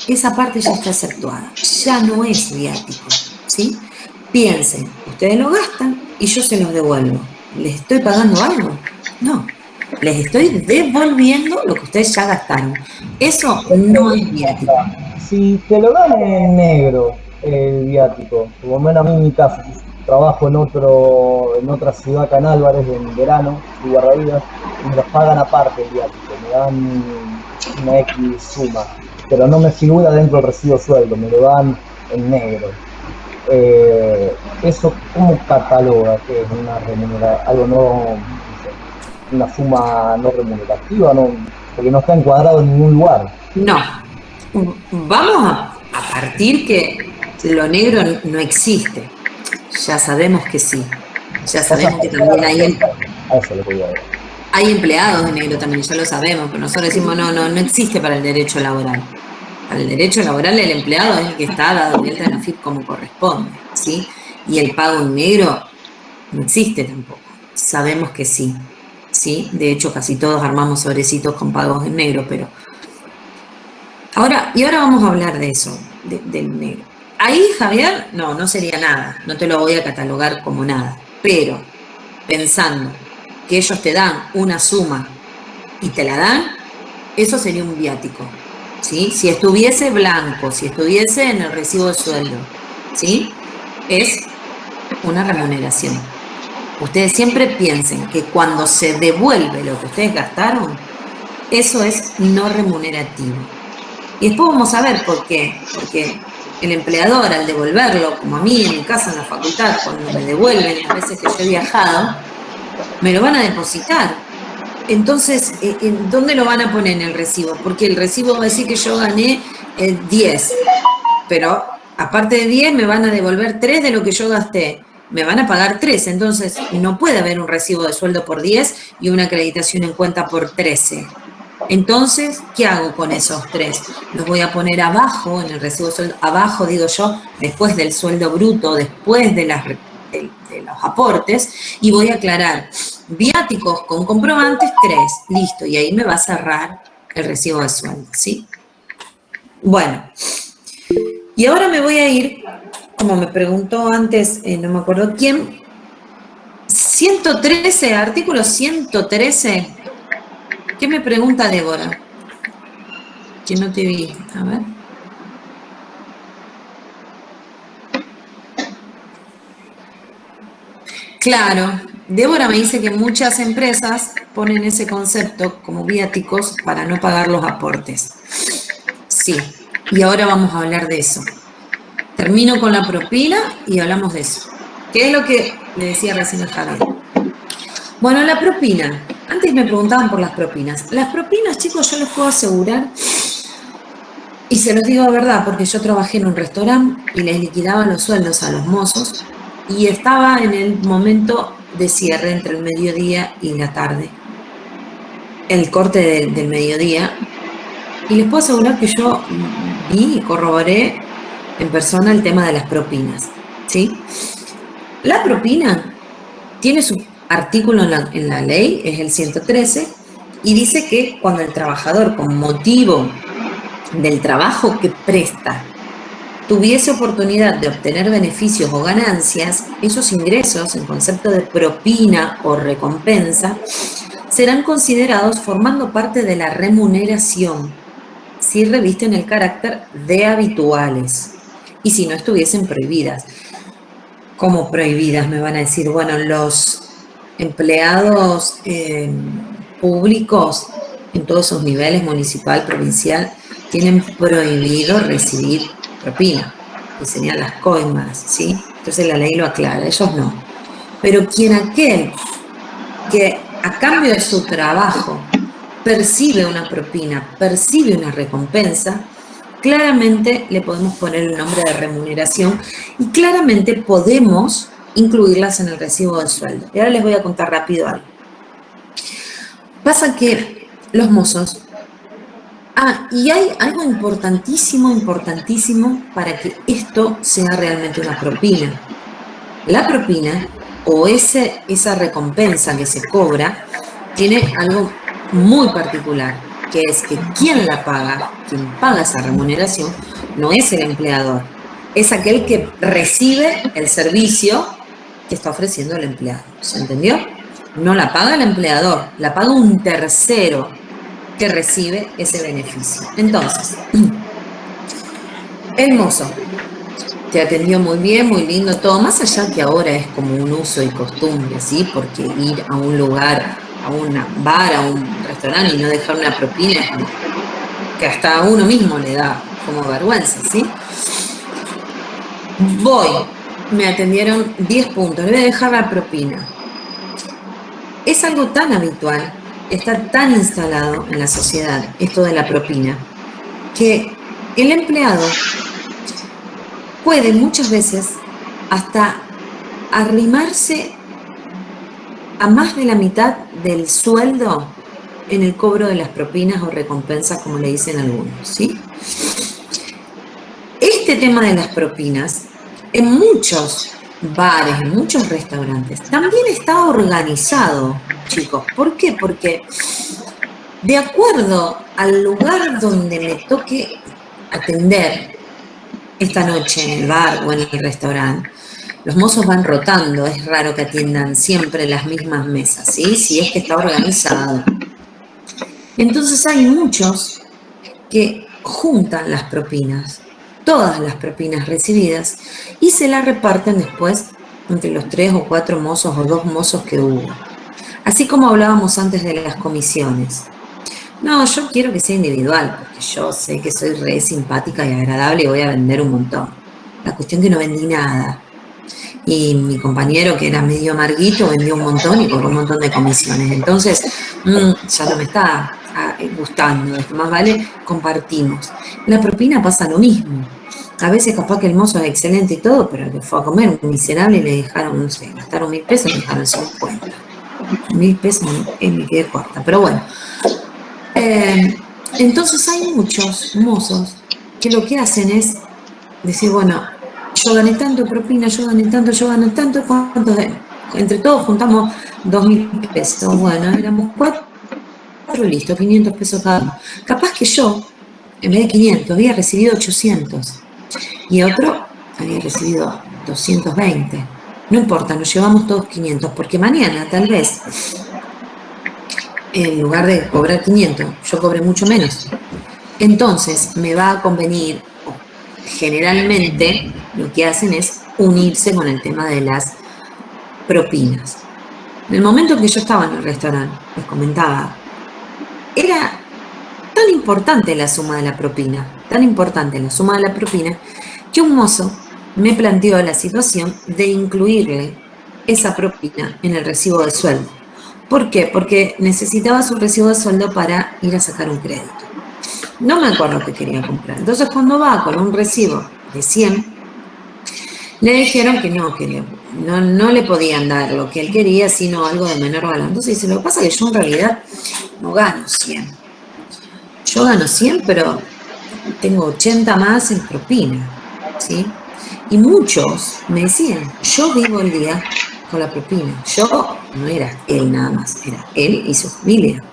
esa parte ya está exceptuada, ya no es viático, ¿sí? Piensen, ustedes lo gastan y yo se los devuelvo. ¿Les estoy pagando algo? No, les estoy devolviendo lo que ustedes ya gastaron. Eso no es viático. Si te lo dan en negro el viático, por lo menos a mí en mi caso, trabajo en otra ciudad acá en Álvarez en verano, y Guardavidas, y me los pagan aparte el viático, me dan una X suma, pero no me figura dentro del recibo sueldo, me lo dan en negro. Eso, ¿cómo cataloga que es una algo no, una suma no remunerativa? No, porque no está encuadrado en ningún lugar. No, vamos a partir que lo negro no existe. Ya sabemos que sí. Ya sabemos que también hay empleados de negro también, ya lo sabemos, pero nosotros decimos no existe para el derecho laboral. Para el derecho laboral el empleado es el que está dado vuelta en la FIP como corresponde, ¿sí? Y el pago en negro no existe tampoco. Sabemos que sí, ¿sí? De hecho, casi todos armamos sobrecitos con pagos en negro, pero... Ahora vamos a hablar de eso, del negro. Ahí, Javier, no sería nada, no te lo voy a catalogar como nada, pero pensando que ellos te dan una suma y te la dan, eso sería un viático, ¿sí? Si estuviese blanco, si estuviese en el recibo de sueldo, ¿sí? Es una remuneración. Ustedes siempre piensen que cuando se devuelve lo que ustedes gastaron, eso es no remunerativo. Y después vamos a ver por qué. Porque el empleador, al devolverlo, como a mí en mi casa en la facultad, cuando me devuelven las veces que yo he viajado, me lo van a depositar. Entonces, ¿dónde lo van a poner en el recibo? Porque el recibo va a decir que yo gané 10, pero aparte de 10 me van a devolver 3 de lo que yo gasté. Me van a pagar 3, entonces no puede haber un recibo de sueldo por 10 y una acreditación en cuenta por 13. Entonces, ¿qué hago con esos 3? Los voy a poner abajo, en el recibo de sueldo, abajo digo yo, después del sueldo bruto, después de los aportes, y voy a aclarar Viáticos con comprobantes, 3. Listo, y ahí me va a cerrar el recibo de sueldo, ¿sí? Bueno, y ahora me voy a ir, como me preguntó antes, no me acuerdo quién, 113, artículo 113. ¿Qué me pregunta Débora? Que no te vi, a ver. Claro, Débora me dice que muchas empresas ponen ese concepto como viáticos para no pagar los aportes. Sí, y ahora vamos a hablar de eso. Termino con la propina y hablamos de eso. ¿Qué es lo que le decía recién a Javier? Bueno, la propina. Antes me preguntaban por las propinas. Las propinas, chicos, yo les puedo asegurar, y se los digo de verdad, porque yo trabajé en un restaurante y les liquidaban los sueldos a los mozos y estaba en el momento de cierre entre el mediodía y la tarde. El corte del mediodía. Y les puedo asegurar que yo vi y corroboré en persona el tema de las propinas, ¿sí? La propina tiene su artículo en la ley, es el 113, y dice que cuando el trabajador, con motivo del trabajo que presta, tuviese oportunidad de obtener beneficios o ganancias, esos ingresos, en concepto de propina o recompensa, serán considerados formando parte de la remuneración, si revisten el carácter de habituales y si no estuviesen prohibidas. ¿Cómo prohibidas? Me van a decir, bueno, los empleados públicos en todos sus niveles, municipal, provincial, tienen prohibido recibir propina, que serían las coimas, ¿sí? Entonces la ley lo aclara, ellos no. Pero aquel que a cambio de su trabajo percibe una propina, percibe una recompensa, claramente le podemos poner el nombre de remuneración y claramente podemos incluirlas en el recibo del sueldo. Y ahora les voy a contar rápido algo. Pasa que los mozos... y hay algo importantísimo para que esto sea realmente una propina. La propina o esa recompensa que se cobra tiene algo muy particular, que es que quien paga esa remuneración, no es el empleador, es aquel que recibe el servicio que está ofreciendo el empleado. ¿Se entendió? No la paga el empleador, la paga un tercero que recibe ese beneficio. Entonces, el mozo te atendió muy bien, muy lindo, todo, más allá que ahora es como un uso y costumbre, ¿sí? Porque ir a un lugar, a un bar, a un restaurante y no dejar una propina es como que hasta a uno mismo le da como vergüenza, ¿sí? Me atendieron 10 puntos, le voy a dejar la propina. Es algo tan habitual, está tan instalado en la sociedad esto de la propina, que el empleado puede muchas veces hasta arrimarse a más de la mitad del sueldo en el cobro de las propinas o recompensas, como le dicen algunos, ¿sí? Este tema de las propinas, en muchos bares, en muchos restaurantes, también está organizado, chicos. ¿Por qué? Porque de acuerdo al lugar donde me toque atender esta noche, en el bar o en el restaurante, los mozos van rotando, es raro que atiendan siempre las mismas mesas, ¿sí? Si es que está organizado. Entonces hay muchos que juntan las propinas, todas las propinas recibidas, y se las reparten después entre los 3 o 4 mozos o 2 mozos que hubo. Así como hablábamos antes de las comisiones. No, yo quiero que sea individual, porque yo sé que soy re simpática y agradable y voy a vender un montón. La cuestión es que no vendí nada. Y mi compañero, que era medio amarguito, vendió un montón y cobró un montón de comisiones. Entonces, ya no me está gustando. Más vale, compartimos. La propina pasa lo mismo. A veces capaz que el mozo es excelente y todo, pero el que fue a comer un miserable y le dejaron, no sé, gastaron 1.000 pesos y le dejaron 50. 1.000 pesos me quedé corta, pero bueno. Entonces hay muchos mozos que lo que hacen es decir, bueno, yo gané tanto propina, yo gané tanto, ¿cuánto entre todos juntamos 2.000 pesos. Bueno, éramos 4, listo, 500 pesos cada uno. Capaz que yo, en vez de 500, había recibido 800 y otro había recibido 220. No importa, nos llevamos todos 500, porque mañana tal vez, en lugar de cobrar 500, yo cobré mucho menos. Entonces me va a convenir, generalmente lo que hacen es unirse con el tema de las propinas. En el momento que yo estaba en el restaurante, les comentaba, era tan importante la suma de la propina, que un mozo me planteó la situación de incluirle esa propina en el recibo de sueldo. ¿Por qué? Porque necesitaba su recibo de sueldo para ir a sacar un crédito. No me acuerdo qué quería comprar. Entonces, cuando va con un recibo de 100, le dijeron que no le podían dar lo que él quería, sino algo de menor valor. Entonces dice, lo que pasa es que yo en realidad no gano 100. Yo gano 100, pero tengo 80 más en propina, ¿sí? Y muchos me decían, yo vivo el día con la propina. Yo no era él nada más, era él y su familia.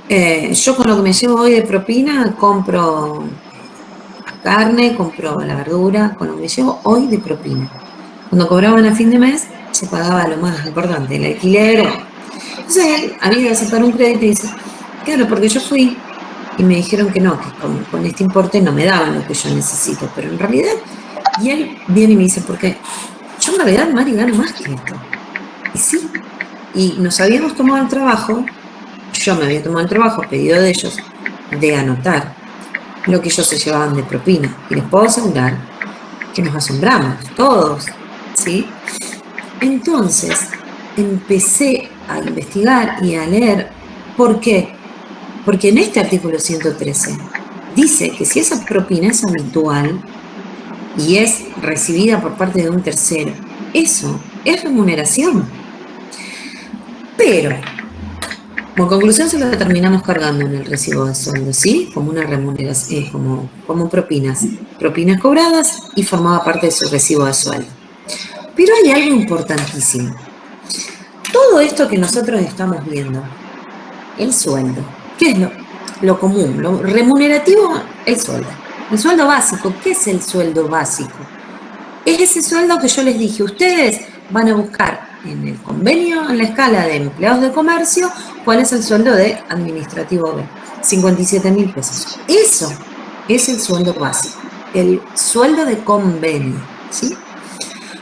Yo con lo que me llevo hoy de propina compro carne, compro la verdura, con lo que me llevo hoy de propina. Cuando cobraban a fin de mes, se pagaba lo más importante, el alquiler. Entonces él había que sacar un crédito y dice, claro, porque yo fui y me dijeron que no, que con este importe no me daban lo que yo necesito, pero en realidad, y él viene y me dice, porque yo en realidad, Mari, gano más que esto. Y sí, y nos habíamos tomado el trabajo, yo me había tomado el trabajo, pedido de ellos, de anotar lo que ellos se llevaban de propina. Y les puedo asegurar que nos asombramos, todos, ¿sí? Entonces, empecé a investigar y a leer. ¿Por qué? Porque en este artículo 113 dice que si esa propina es habitual y es recibida por parte de un tercero, eso es remuneración. Pero, como conclusión, se lo terminamos cargando en el recibo de sueldo, ¿sí? Como una remuneración, como propinas cobradas y formaba parte de su recibo de sueldo. Pero hay algo importantísimo. Todo esto que nosotros estamos viendo, el sueldo, ¿qué es lo común? Lo remunerativo, el sueldo. El sueldo básico, ¿qué es el sueldo básico? Es ese sueldo que yo les dije, ustedes van a buscar en el convenio, en la escala de empleados de comercio, cuál es el sueldo de administrativo B, 57.000 pesos. Eso es el sueldo básico, el sueldo de convenio, ¿sí?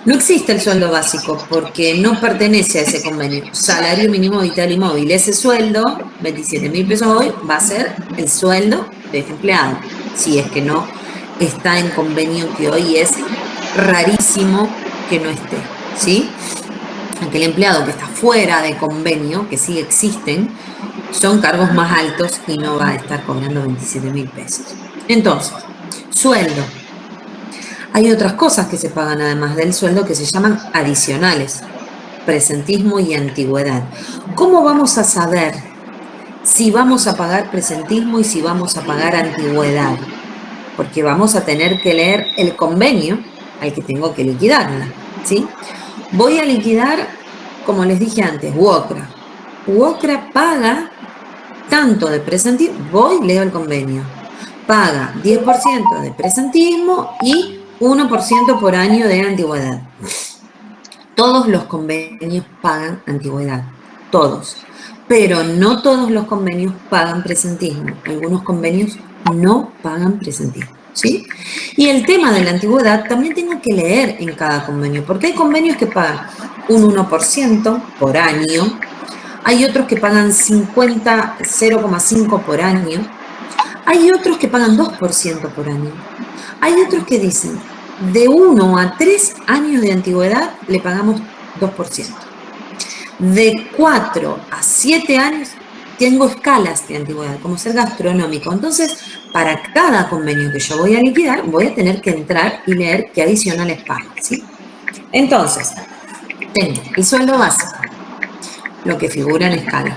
No existe el sueldo básico porque no pertenece a ese convenio. Salario mínimo vital y móvil. Ese sueldo, 27.000 pesos hoy, va a ser el sueldo de este empleado. Si es que no está en convenio, que hoy es rarísimo que no esté, ¿sí? Aquel empleado que está fuera de convenio, que sí existen, son cargos más altos y no va a estar cobrando 27.000 pesos. Entonces, sueldo. Hay otras cosas que se pagan además del sueldo que se llaman adicionales, presentismo y antigüedad. ¿Cómo vamos a saber si vamos a pagar presentismo y si vamos a pagar antigüedad? Porque vamos a tener que leer el convenio al que tengo que liquidarla, ¿sí? Voy a liquidar, como les dije antes, UOCRA. UOCRA paga tanto de presentismo, voy, leo el convenio, paga 10% de presentismo y 1% por año de antigüedad. Todos los convenios pagan antigüedad, todos. Pero no todos los convenios pagan presentismo. Algunos convenios no pagan presentismo, ¿sí? Y el tema de la antigüedad también tengo que leer en cada convenio, porque hay convenios que pagan un 1% por año, hay otros que pagan 0,5 por año, hay otros que pagan 2% por año. Hay otros que dicen, de 1 a 3 años de antigüedad le pagamos 2%. De 4 a 7 años tengo escalas de antigüedad, como ser gastronómico. Entonces, para cada convenio que yo voy a liquidar, voy a tener que entrar y leer qué adicionales pago, ¿sí? Entonces, tengo el sueldo básico, lo que figura en escala.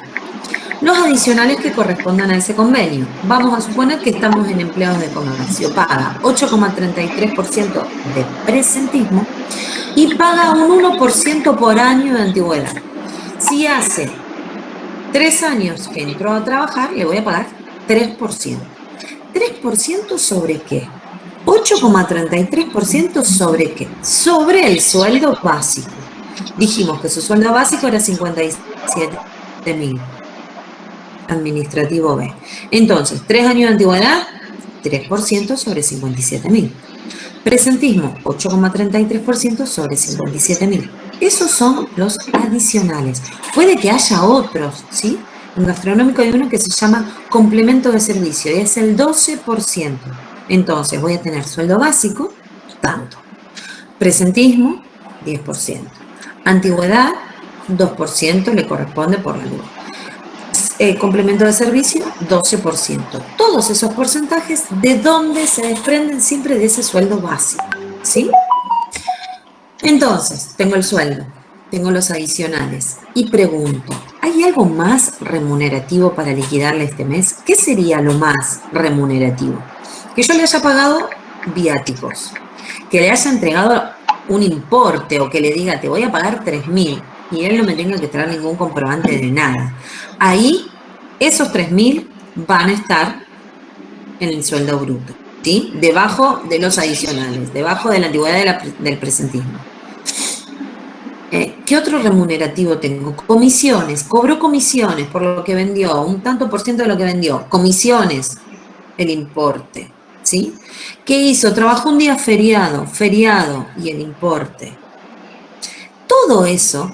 los adicionales que correspondan a ese convenio. Vamos a suponer que estamos en empleados de comercio. Paga 8,33% de presentismo y paga un 1% por año de antigüedad. Si hace 3 años que entró a trabajar, le voy a pagar 3%. ¿3% sobre qué? 8,33% sobre qué? Sobre el sueldo básico. Dijimos que su sueldo básico era 57.000. Administrativo B. Entonces, 3 años de antigüedad, 3% sobre 57.000. Presentismo, 8,33% sobre 57.000. Esos son los adicionales. Puede que haya otros, ¿sí? En gastronómico hay uno que se llama complemento de servicio y es el 12%. Entonces voy a tener sueldo básico, tanto. Presentismo, 10%. Antigüedad, 2% le corresponde por la ley. Complemento de servicio, 12%. Todos esos porcentajes, ¿de dónde se desprenden? Siempre de ese sueldo básico, ¿sí? Entonces, tengo el sueldo, tengo los adicionales y pregunto, ¿hay algo más remunerativo para liquidarle este mes? ¿Qué sería lo más remunerativo? Que yo le haya pagado viáticos, que le haya entregado un importe o que le diga, te voy a pagar 3.000 y él no me tenga que traer ningún comprobante de nada. Ahí, esos 3.000 van a estar en el sueldo bruto, ¿sí? Debajo de los adicionales, debajo de la antigüedad del presentismo. ¿Qué otro remunerativo tengo? Comisiones, cobró comisiones por lo que vendió, un tanto por ciento de lo que vendió, comisiones, el importe, ¿sí? ¿Qué hizo? Trabajó un día feriado y el importe. Todo eso,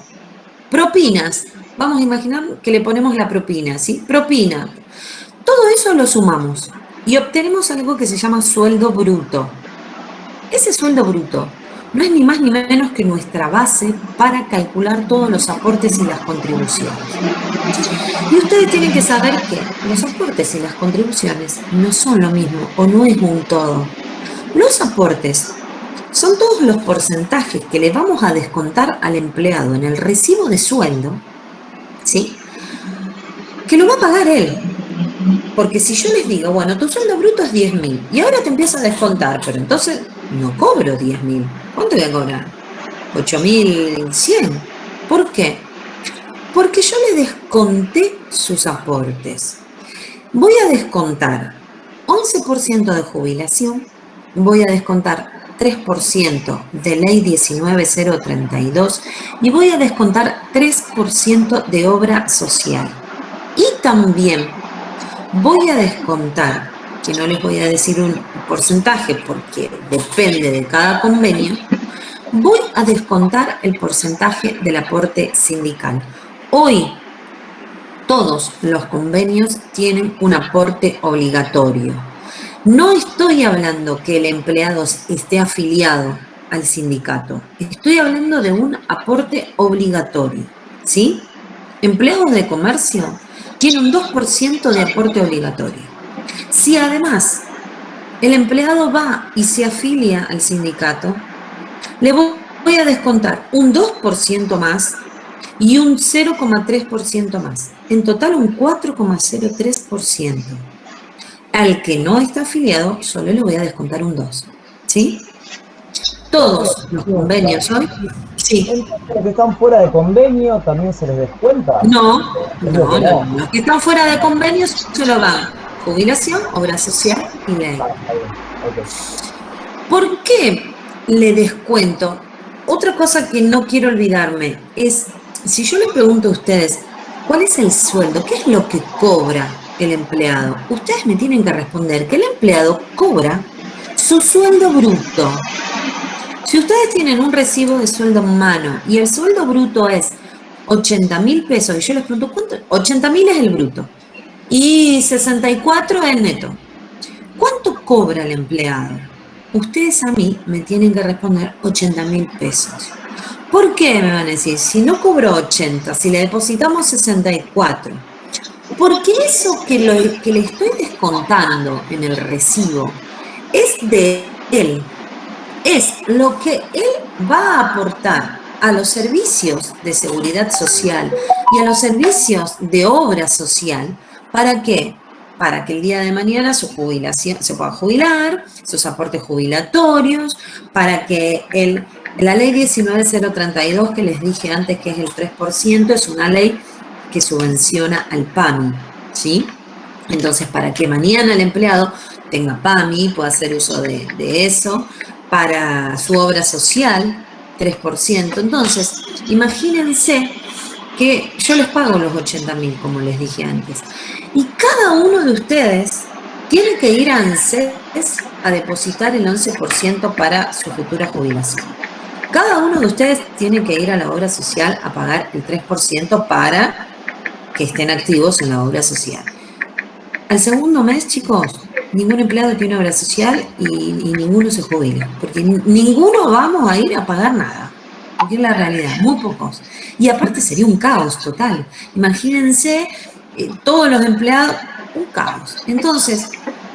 propinas, vamos a imaginar que le ponemos la propina, ¿sí? Propina, todo eso lo sumamos y obtenemos algo que se llama sueldo bruto. Ese sueldo bruto no es ni más ni menos que nuestra base para calcular todos los aportes y las contribuciones. Y ustedes tienen que saber que los aportes y las contribuciones no son lo mismo o no es un todo. Los aportes son todos los porcentajes que le vamos a descontar al empleado en el recibo de sueldo, ¿sí? Que lo va a pagar él. Porque si yo les digo, bueno, tu sueldo bruto es 10.000 y ahora te empiezo a descontar, pero entonces no cobro 10.000. ¿Cuánto voy a cobrar? 8.100. ¿Por qué? Porque yo le desconté sus aportes. Voy a descontar 11% de jubilación, voy a descontar 3% de ley 19.032 y voy a descontar 3% de obra social. Y también voy a descontar, que no les voy a decir un porcentaje porque depende de cada convenio, voy a descontar el porcentaje del aporte sindical. Hoy todos los convenios tienen un aporte obligatorio. No estoy hablando que el empleado esté afiliado al sindicato, estoy hablando de un aporte obligatorio, ¿sí? Empleados de comercio tienen un 2% de aporte obligatorio. Si además el empleado va y se afilia al sindicato, le voy a descontar un 2% más y un 0,3% más. En total un 4,03%. Al que no está afiliado, solo le voy a descontar un 2%. ¿Sí? Todos los convenios hoy. Sí. Entonces, los que están fuera de convenio también se les descuenta. No. Los que están fuera de convenio solo van jubilación, obra social y ley. Okay. ¿Por qué le descuento? Otra cosa que no quiero olvidarme es, si yo les pregunto a ustedes, ¿cuál es el sueldo? ¿Qué es lo que cobra el empleado? Ustedes me tienen que responder que el empleado cobra su sueldo bruto. Si ustedes tienen un recibo de sueldo en mano y el sueldo bruto es 80.000 pesos, y yo les pregunto, ¿cuánto? 80.000 es el bruto y 64 es el neto. ¿Cuánto cobra el empleado? Ustedes a mí me tienen que responder 80.000 pesos. ¿Por qué me van a decir? Si no cobró 80, si le depositamos 64. Porque eso que le estoy descontando en el recibo es de él. Es lo que él va a aportar a los servicios de seguridad social y a los servicios de obra social. ¿Para qué? Para que el día de mañana su jubilación se pueda jubilar, sus aportes jubilatorios, para que la ley 19.032 que les dije antes, que es el 3%, es una ley que subvenciona al PAMI, ¿sí? Entonces, para que mañana el empleado tenga PAMI, pueda hacer uso de eso, para su obra social, 3%. Entonces, imagínense que yo les pago los 80.000, como les dije antes, y cada uno de ustedes tiene que ir a ANSES a depositar el 11% para su futura jubilación. Cada uno de ustedes tiene que ir a la obra social a pagar el 3% para que estén activos en la obra social. Al segundo mes, chicos, ningún empleado tiene obra social y ninguno se jubila, porque ninguno vamos a ir a pagar nada, porque es la realidad, muy pocos. Y aparte sería un caos total. Imagínense todos los empleados, un caos. Entonces,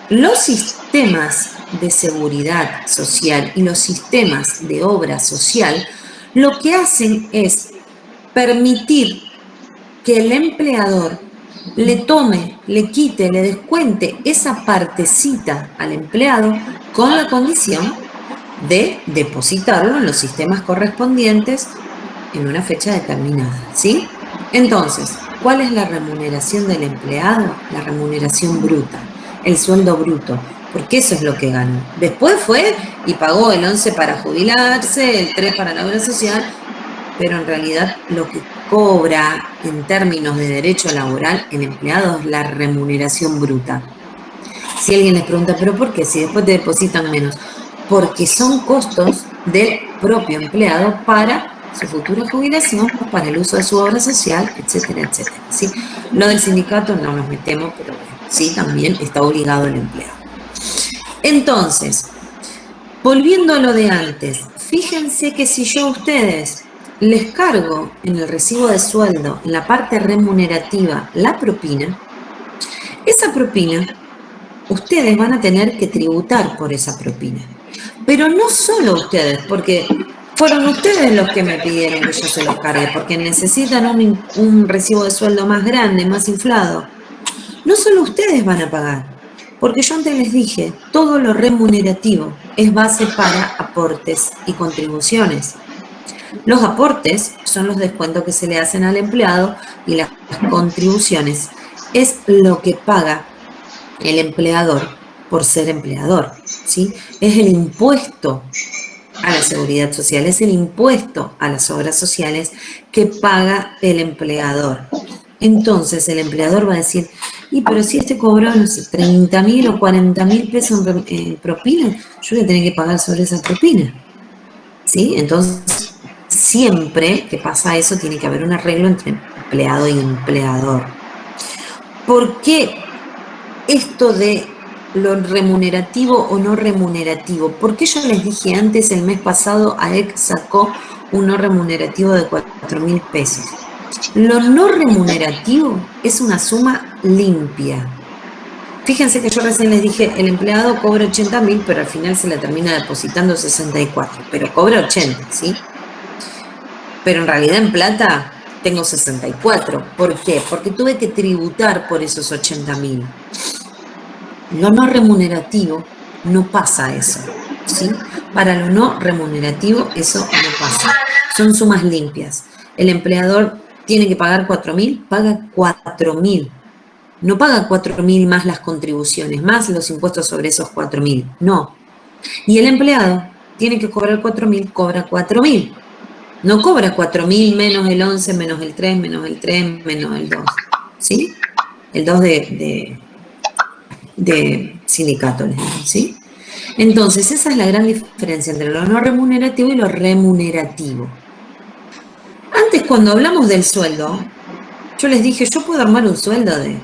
los sistemas de seguridad social y los sistemas de obra social lo que hacen es permitir que el empleador le tome, le quite, le descuente esa partecita al empleado con la condición de depositarlo en los sistemas correspondientes en una fecha determinada, ¿sí? Entonces, ¿cuál es la remuneración del empleado? La remuneración bruta, el sueldo bruto, porque eso es lo que ganó. Después fue y pagó el 11 para jubilarse, el 3 para la obra social, pero en realidad lo que cobra en términos de derecho laboral el empleado es la remuneración bruta. Si alguien les pregunta, ¿pero por qué? Si después te depositan menos. Porque son costos del propio empleado para su futura jubilación, para el uso de su obra social, etcétera, etcétera. ¿Sí? Lo del sindicato no nos metemos, pero bueno, sí, también está obligado el empleado. Entonces, volviendo a lo de antes, fíjense que si yo a ustedes les cargo en el recibo de sueldo, en la parte remunerativa, la propina, esa propina, ustedes van a tener que tributar por esa propina. Pero no solo ustedes, porque fueron ustedes los que me pidieron que yo se los cargue, porque necesitan un recibo de sueldo más grande, más inflado. No solo ustedes van a pagar, porque yo antes les dije, todo lo remunerativo es base para aportes y contribuciones. Los aportes son los descuentos que se le hacen al empleado y las contribuciones es lo que paga el empleador por ser empleador, ¿sí? Es el impuesto a la seguridad social, es el impuesto a las obras sociales que paga el empleador. Entonces el empleador va a decir, pero si este cobró, no sé, 30.000 o 40.000 pesos en propina, yo voy a tener que pagar sobre esa propina, ¿sí? Entonces, siempre que pasa eso, tiene que haber un arreglo entre empleado y empleador. ¿Por qué esto de lo remunerativo o no remunerativo? Porque yo les dije antes, el mes pasado, AEC sacó un no remunerativo de 4.000 pesos. Lo no remunerativo es una suma limpia. Fíjense que yo recién les dije, el empleado cobra 80.000, pero al final se le termina depositando 64, pero cobra 80, ¿sí? Pero en realidad en plata tengo 64. ¿Por qué? Porque tuve que tributar por esos 80.000. Lo no remunerativo no pasa eso, ¿sí? Para lo no remunerativo eso no pasa. Son sumas limpias. El empleador tiene que pagar 4.000, paga 4.000. No paga 4.000 más las contribuciones, más los impuestos sobre esos 4.000. No. Y el empleado tiene que cobrar 4.000, cobra 4.000. No cobra 4.000 menos el 11, menos el 3, menos el 3, menos el 2. ¿Sí? El 2 de sindicato, les digo, ¿sí? Entonces, esa es la gran diferencia entre lo no remunerativo y lo remunerativo. Antes, cuando hablamos del sueldo, yo les dije, yo puedo armar un sueldo el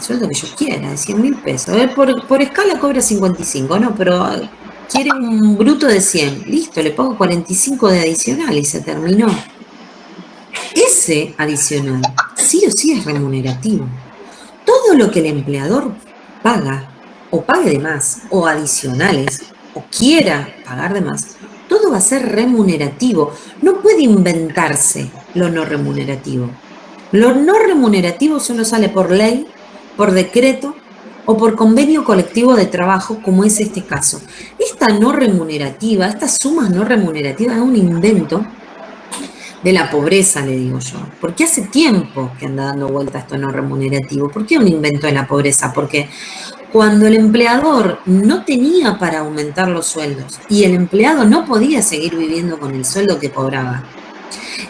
sueldo que yo quiera, de 100.000 pesos. A ver, por escala cobra 55, ¿no? Pero quiere un bruto de 100. Listo, le pago 45 de adicional y se terminó. Ese adicional, sí o sí es remunerativo. Todo lo que el empleador paga, o pague de más, o adicionales, o quiera pagar de más, todo todo va a ser remunerativo. No puede inventarse lo no remunerativo. Lo no remunerativo solo sale por ley, por decreto o por convenio colectivo de trabajo, como es este caso. Esta no remunerativa, estas sumas no remunerativas es un invento de la pobreza, le digo yo. Porque hace tiempo que anda dando vuelta esto no remunerativo. ¿Por qué un invento de la pobreza? Porque cuando el empleador no tenía para aumentar los sueldos y el empleado no podía seguir viviendo con el sueldo que cobraba,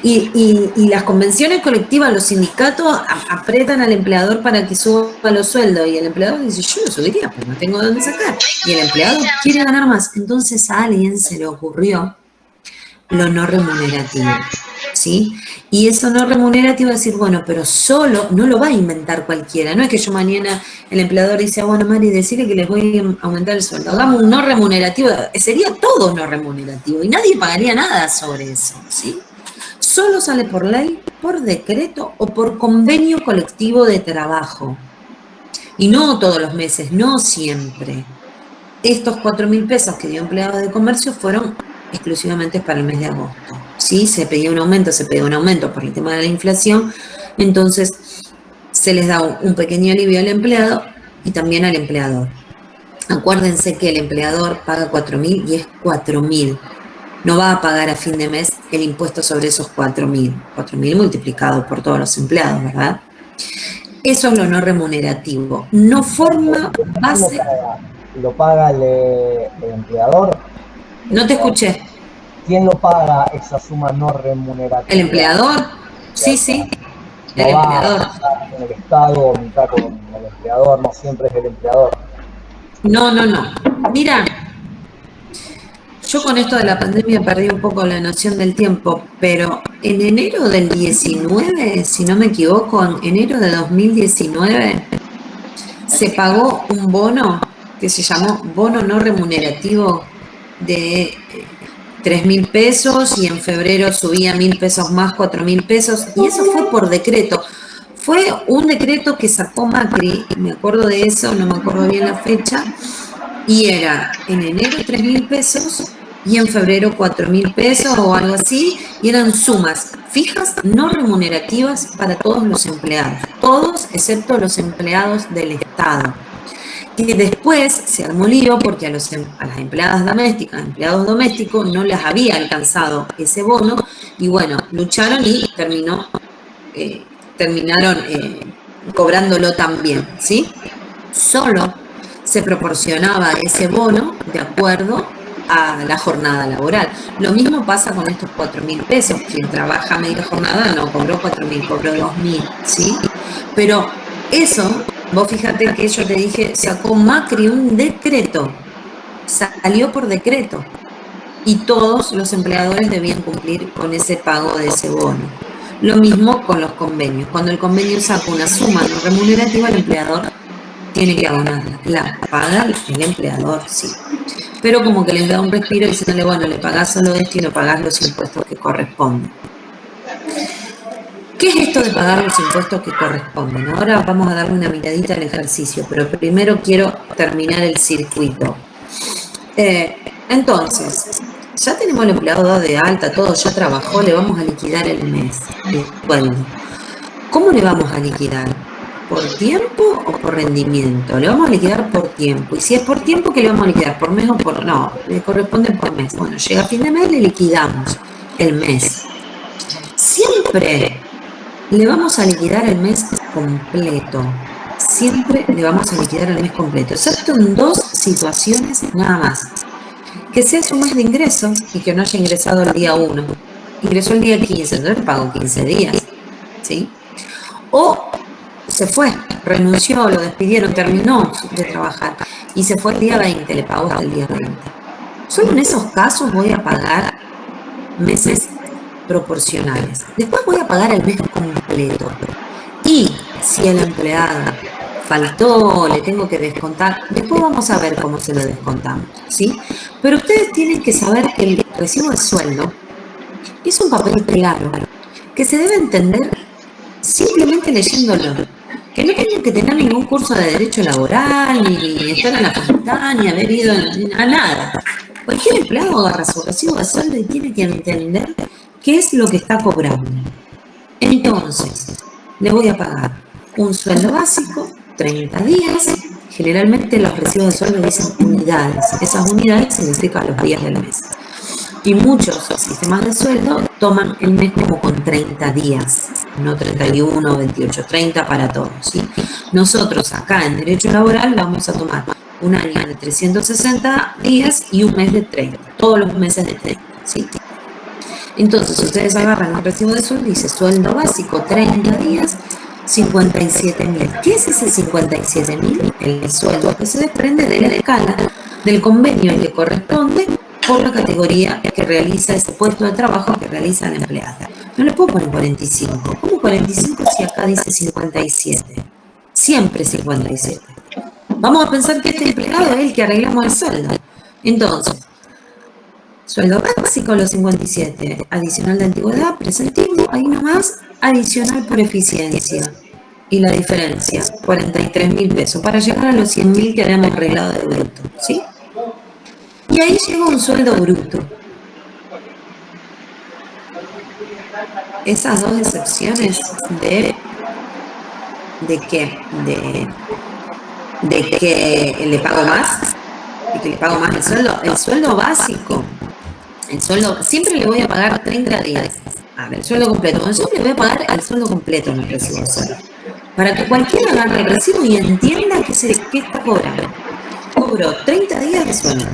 y las convenciones colectivas, los sindicatos apretan al empleador para que suba los sueldos y el empleador dice, yo lo subiría, pero no tengo dónde sacar. Y el empleado quiere ganar más. Entonces a alguien se le ocurrió lo no remunerativo, ¿sí? Y eso no remunerativo es decir, bueno, pero solo, no lo va a inventar cualquiera. No es que yo mañana el empleador dice, bueno, Mari, decirle que les voy a aumentar el sueldo. Hagamos un no remunerativo, sería todo no remunerativo y nadie pagaría nada sobre eso, ¿sí? Solo sale por ley, por decreto o por convenio colectivo de trabajo. Y no todos los meses, no siempre. Estos 4.000 pesos que dio empleado de comercio fueron exclusivamente para el mes de agosto. ¿Sí? Se pedía un aumento por el tema de la inflación, entonces se les da un pequeño alivio al empleado y también al empleador. Acuérdense que el empleador paga 4.000 y es 4.000. No va a pagar a fin de mes el impuesto sobre esos 4.000. 4.000 multiplicado por todos los empleados, ¿verdad? Eso es lo no remunerativo. No forma base... ¿Lo paga el empleador? No te escuché. ¿Quién lo paga esa suma no remunerativa? ¿El empleador? Sí, sí. El empleador. En el Estado o mitad con el empleador, no siempre es el empleador. No. Mira, yo con esto de la pandemia perdí un poco la noción del tiempo, pero en enero del 19, si no me equivoco, en enero de 2019, se pagó un bono que se llamó bono no remunerativo de 3.000 pesos y en febrero subía 1.000 pesos más, 4.000 pesos, y eso fue por decreto. Fue un decreto que sacó Macri, me acuerdo de eso, no me acuerdo bien la fecha, y era en enero 3.000 pesos y en febrero 4.000 pesos o algo así, y eran sumas fijas no remunerativas para todos los empleados, todos excepto los empleados del Estado. Que después se armó lío porque a las empleadas domésticas, empleados domésticos, no les había alcanzado ese bono, y bueno, lucharon y terminaron cobrándolo también, ¿sí? Solo se proporcionaba ese bono de acuerdo a la jornada laboral. Lo mismo pasa con estos 4.000 pesos. Quien trabaja media jornada no cobró 4.000, cobró 2.000, ¿sí? Pero eso, vos fíjate que yo te dije, sacó Macri un decreto, salió por decreto, y todos los empleadores debían cumplir con ese pago de ese bono. Lo mismo con los convenios. Cuando el convenio saca una suma no remunerativa, el empleador tiene que abonarla. La paga el empleador, sí. Pero como que les da un respiro diciéndole, bueno, le pagás solo esto y no pagás los impuestos que corresponden. ¿Qué es esto de pagar los impuestos que corresponden? Ahora vamos a darle una miradita al ejercicio, pero primero quiero terminar el circuito. Entonces, ya tenemos el empleado dado de alta, todo ya trabajó, le vamos a liquidar el mes. Bueno, ¿cómo le vamos a liquidar? ¿Por tiempo o por rendimiento? Le vamos a liquidar por tiempo. Y si es por tiempo, ¿qué le vamos a liquidar? ¿Por mes o por...? No, le corresponde por mes. Bueno, llega a fin de mes, le liquidamos el mes. Siempre le vamos a liquidar el mes completo. Siempre le vamos a liquidar el mes completo. Excepto en dos situaciones nada más. Que sea su mes de ingreso y que no haya ingresado el día 1. Ingresó el día 15, entonces le pago 15 días. ¿Sí? O se fue, renunció, lo despidieron, terminó de trabajar y se fue el día 20, le pagó hasta el día 20. Solo en esos casos voy a pagar meses proporcionales. Después voy a pagar el mes completo. Y si el empleado faltó, le tengo que descontar, después vamos a ver cómo se lo descontamos, ¿sí? Pero ustedes tienen que saber que el recibo de sueldo es un papel claro, que se debe entender simplemente leyéndolo. Que no tienen que tener ningún curso de derecho laboral, ni estar en la facultad, ni haber ido a nada. Cualquier empleado agarra su recibo de sueldo y tiene que entender qué es lo que está cobrando. Entonces, le voy a pagar un sueldo básico, 30 días. Generalmente los recibos de sueldo dicen unidades. Esas unidades significan los días del mes. Y muchos sistemas de sueldo toman el mes como con 30 días, no 31, 28, 30 para todos, ¿sí? Nosotros acá en Derecho Laboral vamos a tomar un año de 360 días y un mes de 30, todos los meses de 30, ¿sí? Entonces, ustedes agarran un recibo de sueldo y dice sueldo básico, 30 días, 57.000. ¿Qué es ese 57.000? El sueldo que se desprende de la escala del convenio al que corresponde por la categoría que realiza ese puesto de trabajo que realiza la empleada. No le puedo poner 45. ¿Cómo 45 si acá dice 57? Siempre 57. Vamos a pensar que este empleado es el que arreglamos el sueldo. Entonces, sueldo básico los 57, adicional de antigüedad, presentivo, ahí nomás, adicional por eficiencia. Y la diferencia, 43.000 pesos, para llegar a los 100.000 que habíamos arreglado de bruto, ¿sí? Y ahí llega un sueldo bruto. Esas dos excepciones de que le pago más, de que le pago más el sueldo básico, el sueldo, siempre le voy a pagar 30 días. A ver, el sueldo completo. Bueno, siempre le voy a pagar al sueldo completo en el recibo de sueldo. Para que cualquiera agarre el recibo y entienda qué está cobrando. Cobro 30 días de sueldo.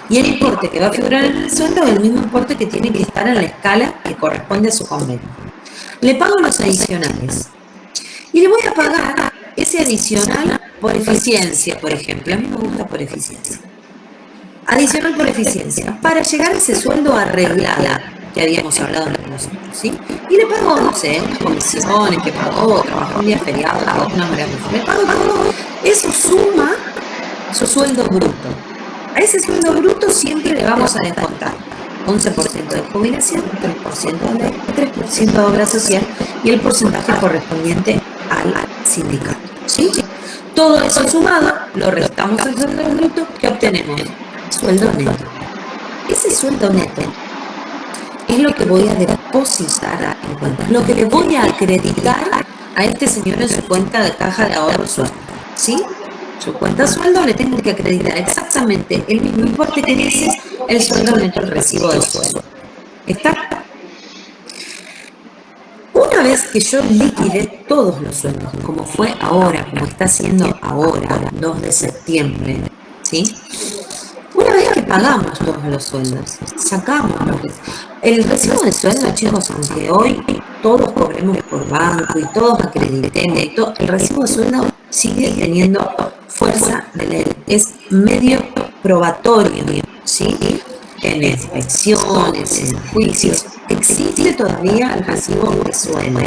Y el importe que va a figurar en el sueldo es el mismo importe que tiene que estar en la escala que corresponde a su convenio. Le pago los adicionales. Y le voy a pagar ese adicional por eficiencia, por ejemplo. A mí me gusta por eficiencia. Adicional por eficiencia. Para llegar a ese sueldo arreglado que habíamos hablado entre nosotros, ¿sí? Y le pago, no sé, unas comisiones que pagó, trabajó un día feriado, unas horas. Le pago todo. Eso suma su sueldo bruto. A ese sueldo bruto siempre le vamos a descontar 11% de jubilación, 3% de obra social y el porcentaje correspondiente al sindicato, ¿sí? Todo eso sumado, lo restamos al sueldo bruto, que obtenemos sueldo neto. Ese sueldo neto es lo que voy a depositar en cuenta, es lo que le voy a acreditar a este señor en su cuenta de caja de ahorro sueldo, ¿sí? Su cuenta de sueldo le tengo que acreditar exactamente el mismo importe que dice el sueldo neto, el recibo de sueldo. ¿Está? Una vez que yo liquidé todos los sueldos, como fue ahora, como está haciendo ahora, 2 de septiembre, ¿sí? Una vez que pagamos todos los sueldos, sacamos el recibo de sueldo, chicos, aunque hoy todos cobremos por banco y todos acreditemos y todo, el recibo de sueldo sigue teniendo fuerza de ley, es medio probatorio, ¿sí? En inspecciones, en juicios, existe todavía el recibo de sueldo.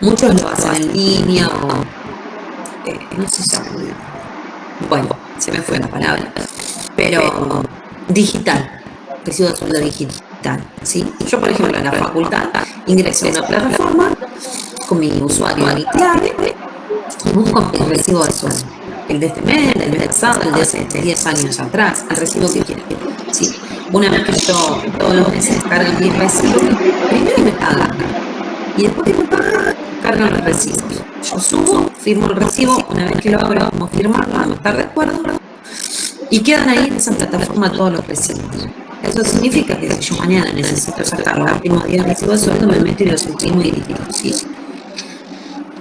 Muchos lo hacen en línea o no sé si bueno, se me fue la palabra, pero digital, recibo de sueldo digital, ¿sí? Yo, por ejemplo, en la facultad ingreso a una plataforma con mi usuario y clave y busco el recibo de sueldo. El de este mes, el mes pasado, el de hace 10 años atrás, el recibo que quiera, ¿sí? Una vez que yo todos los meses cargo mi recibo, primero me pagan y después que me pagan, cargan los recibos. Yo subo, firmo el recibo, una vez que lo abro, vamos a firmarlo, vamos a estar de acuerdo y quedan ahí en esa plataforma todos los recibos. Eso significa que si yo mañana necesito sacarlo al último día del recibo de sueldo, me meto y lo imprimo y liquido, ¿sí?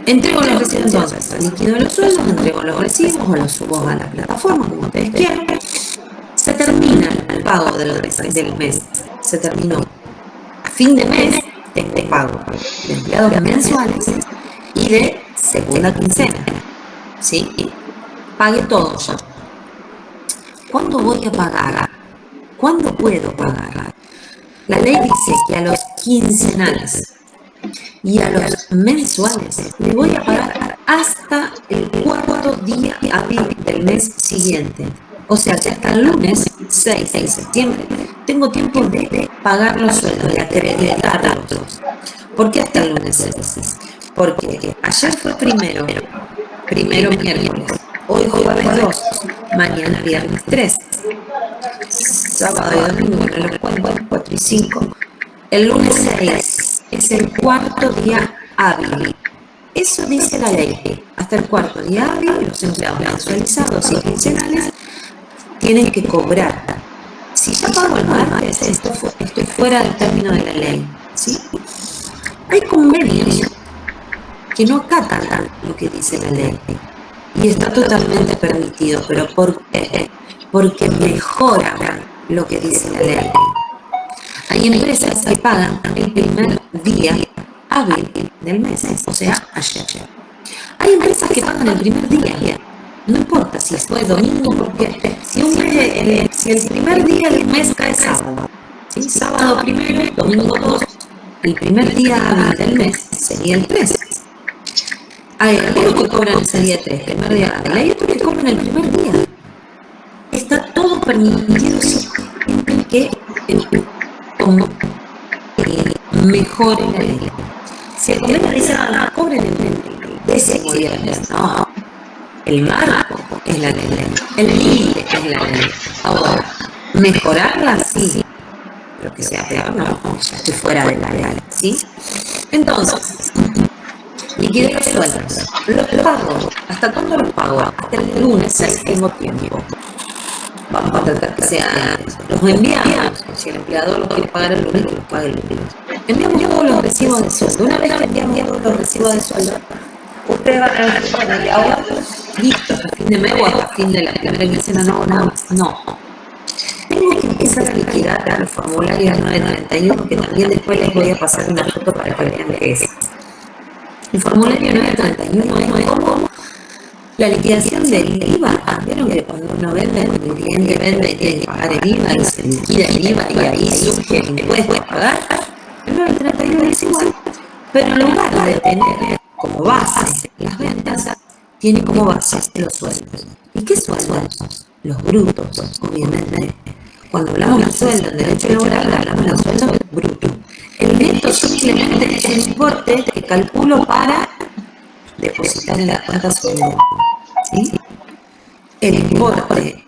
Entrego los recibos entonces, liquido los sueldos, entrego los recibos o los subo a la plataforma, como ustedes quieran. Se termina el pago del mes, se terminó. A fin de mes tengo pago de empleados mensuales y de segunda quincena, ¿sí? Pagué todo ya. ¿Cuándo voy a pagar? ¿Cuándo puedo pagar? La ley dice que a los quincenales y a los mensuales le voy a pagar hasta el 4º día hábil del mes siguiente. O sea que hasta el lunes 6 de septiembre tengo tiempo de pagar los sueldos, de acreditarlos. ¿Por qué hasta el lunes 6? Porque ayer fue primero miércoles, hoy jueves 2, mañana viernes 3. sábado y domingo, no los cuento, 4 y 5. El lunes 6 es el cuarto día hábil. Eso dice la ley. Hasta el cuarto día hábil, los empleados mensualizados y quincenales tienen que cobrar. Si ya pago el martes, estoy fuera del término de la ley, ¿sí? Hay convenios que no acatan lo que dice la ley y está totalmente permitido, pero ¿por qué? Porque mejora lo que dice la ley. Hay empresas que pagan el primer día hábil del mes, o sea, ayer. Hay empresas que pagan el primer día, no importa si fue domingo, porque si el primer día del mes cae sábado, ¿sí? Sábado primero, domingo 2, el primer día hábil del mes sería el 3. Hay algunos que cobran ese día 3, primer día hábil, hay otros que cobran el primer día. Está todo permitido siempre que mejore la ley. Si el gobierno dice, no, cobren el décimo viernes, no. El marco es la ley, el límite es la ley. Ahora, mejorarla sí, pero que sea peor, no, ya estoy fuera de la ley, ¿sí? Entonces, liquidez los sueldos. Los pago. ¿Hasta cuándo los pago? Hasta el lunes 6 tengo tiempo. Vamos a tratar que sea antes. Los enviamos. Si el empleador lo quiere pagar el lunes, que los pague el lunes. Enviamos todos los recibos de sueldo. Una vez que enviamos todos los recibos de sueldo, ustedes van a decir, bueno, y ahora, listo, hasta fin de mes o hasta fin de la primera quincena, no. Tengo que empezar a liquidar los formularios 931, que también después les voy a pasar una foto para que vean qué es. El formulario 931 es como la liquidación del IVA. Vieron que cuando uno vende, el cliente vende, tiene que pagar el IVA y se liquida el IVA y ahí surge el impuesto a pagar. El 931 es igual, pero en lugar de tener como base las ventas, tiene como base los sueldos. ¿Y qué sueldos? Los brutos, obviamente. Cuando hablamos de sueldo en derecho laboral, hablamos de sueldo bruto. El neto simplemente es el importe que calculo para depositar en la cuenta sueldo, ¿sí? El importe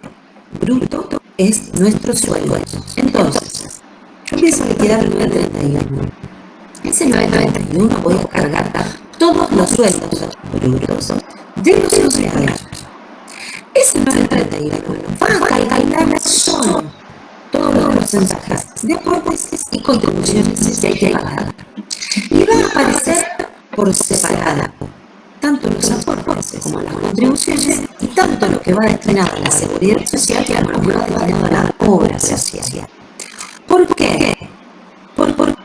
bruto es nuestro sueldo. Entonces, yo empiezo a liquidar el 931. Ese 931 voy a cargar todos los sueldos brutos de los empleados. Ese 931 va a calcular solo todos los porcentajes de aportes y contribuciones que hay que pagar. Y va a aparecer por separado tanto los aportes como las contribuciones y tanto lo que va destinado a la seguridad social como lo que va destinado a la obra social. ¿Por qué? Porque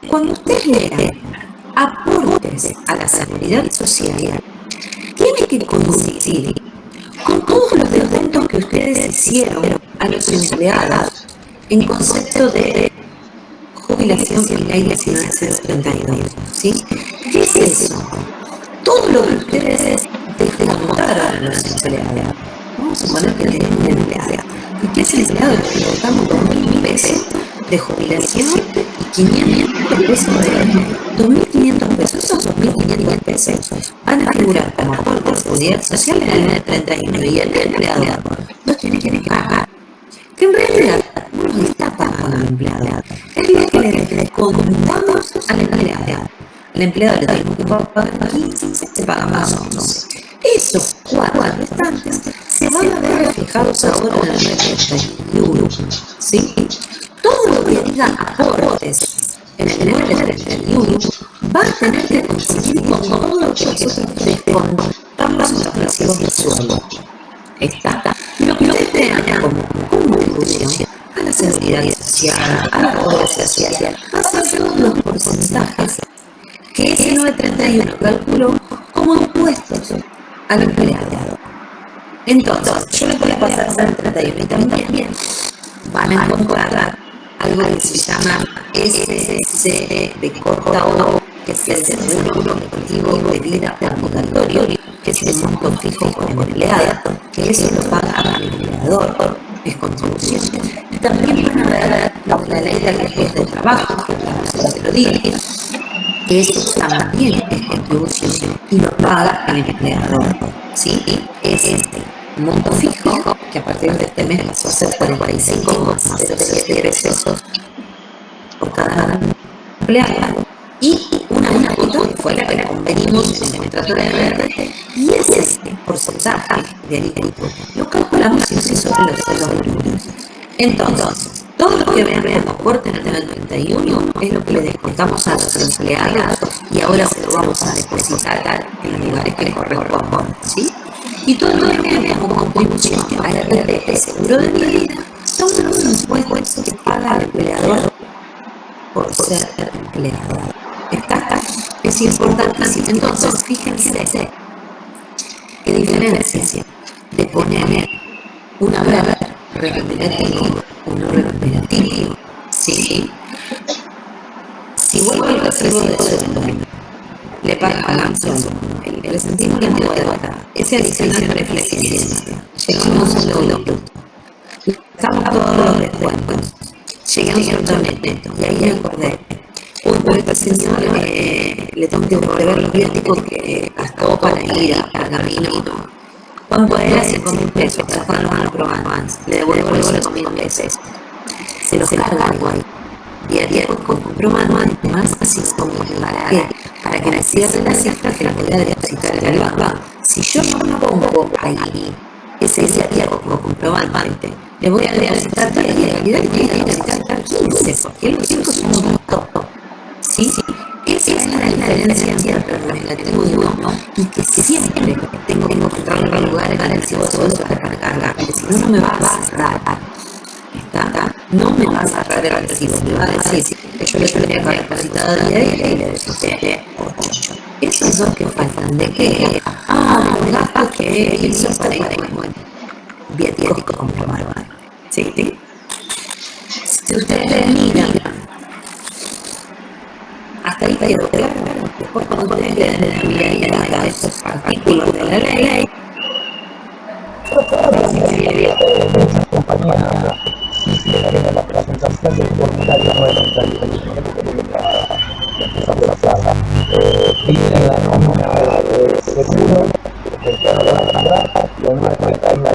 cuando usted lee aportes a la seguridad social, tiene que coincidir con todos los descuentos que ustedes hicieron a los empleados en concepto de jubilación que ley 19.032, ¿sí? ¿Qué es eso? Todo lo que ustedes descontaron a los empleados. Vamos a suponer que tienen un empleado. ¿Y qué es el empleado? Le descontamos 2.000 pesos de jubilación y 500 pesos de 2.500 pesos. Esos 2.500 pesos van a figurar como aporte de seguridad social en el 931 y el empleado los tiene que pagar. Que en realidad no los está pagando al empleado. Es lo que le descontamos al empleado. El empleado le tenemos que pagar 15, se paga más 11. Esos 4 restantes se van a ver reflejados ahora en el 931. ¿Sí? Todo lo que diga aportes en el 931 va a tener que coincidir con todo lo que nosotros descontamos en los recibos de sueldo. Está lo que ustedes tengan como contribución a la seguridad social, a la obra social, va a ser todos los porcentajes que ese 931 calculó como impuestos al empleado. Entonces, yo les voy a pasar al 931 y también van a encontrar algo que se llama SC de corta O, que es el seguro colectivo de vida obligatorio, que es el monto fijo por empleado, que eso lo paga el empleador, es contribución. Y también van a ver la ley de riesgos de trabajo, que hablamos el otro día, que eso también es contribución y lo paga el empleador, ¿sí? Es monto fijo, que a partir de este mes pasó a ser 45,07 pesos por cada empleado, y una cuota que fue la que convenimos en el contrato de verde, y ese porcentaje de alícuota lo calculamos siempre sobre los sueldos brutos. Entonces, todo lo que vean como aporte en el 31 es lo que le descontamos a los empleados y ahora se lo vamos a depositar en los lugares que les correspondan, ¿sí? Y todo lo que vean como contribución a RTP seguro de vida son los impuestos que paga el empleador por ser empleado. Está, es importantísimo. Entonces, fíjense qué diferencia de poner un haber remunerativo o no remunerativo. Sí. Si vuelvo al recibo de sueldo, le pagan sueldo, el presentismo y la antigüedad, ese adicional reflexión, llegamos a lo bruto. Estamos todos los descuentos. Llegamos a un neto y ahí acordé. Uy, por este señor le tengo que devolver los viáticos que gastó para ir a camino. ¿Cuánto era? 5.000 pesos. Después lo van a probar más. Le devuelvo los 5.000 pesos. Se los carga igual. Y compró manual más a 5.000. ¿Para qué? Para que me cierre la cifra que la podía depositar en el banco. Si yo no pongo ahí ese día como comprobante, le voy a depositar 10 y en realidad le voy a depositar 15, porque los 5 son un top. ¿Sí? Esa es la diferencia entre el relativo y uno, y que siempre tengo que encontrar un lugar en el recibo de sueldo para cargar, porque si no, no me va a cerrar. No me va a cerrar el recibo, me va a decir que yo le tendría que haber depositado el día y le deposité 8. Esos dos que faltan, ¿de qué? Los gastos que hizo para ir, bueno, viático comprobado. ¿Sí? Si ustedes miran, hasta ahí quedó claro. Después cuando ustedes le dan a esos artículos de la ley, muchas compañías en la presentación del formulario 91 empezamos a hacer piden la nómina de seguro que ya no lo van a pagar y en una cuenta está al día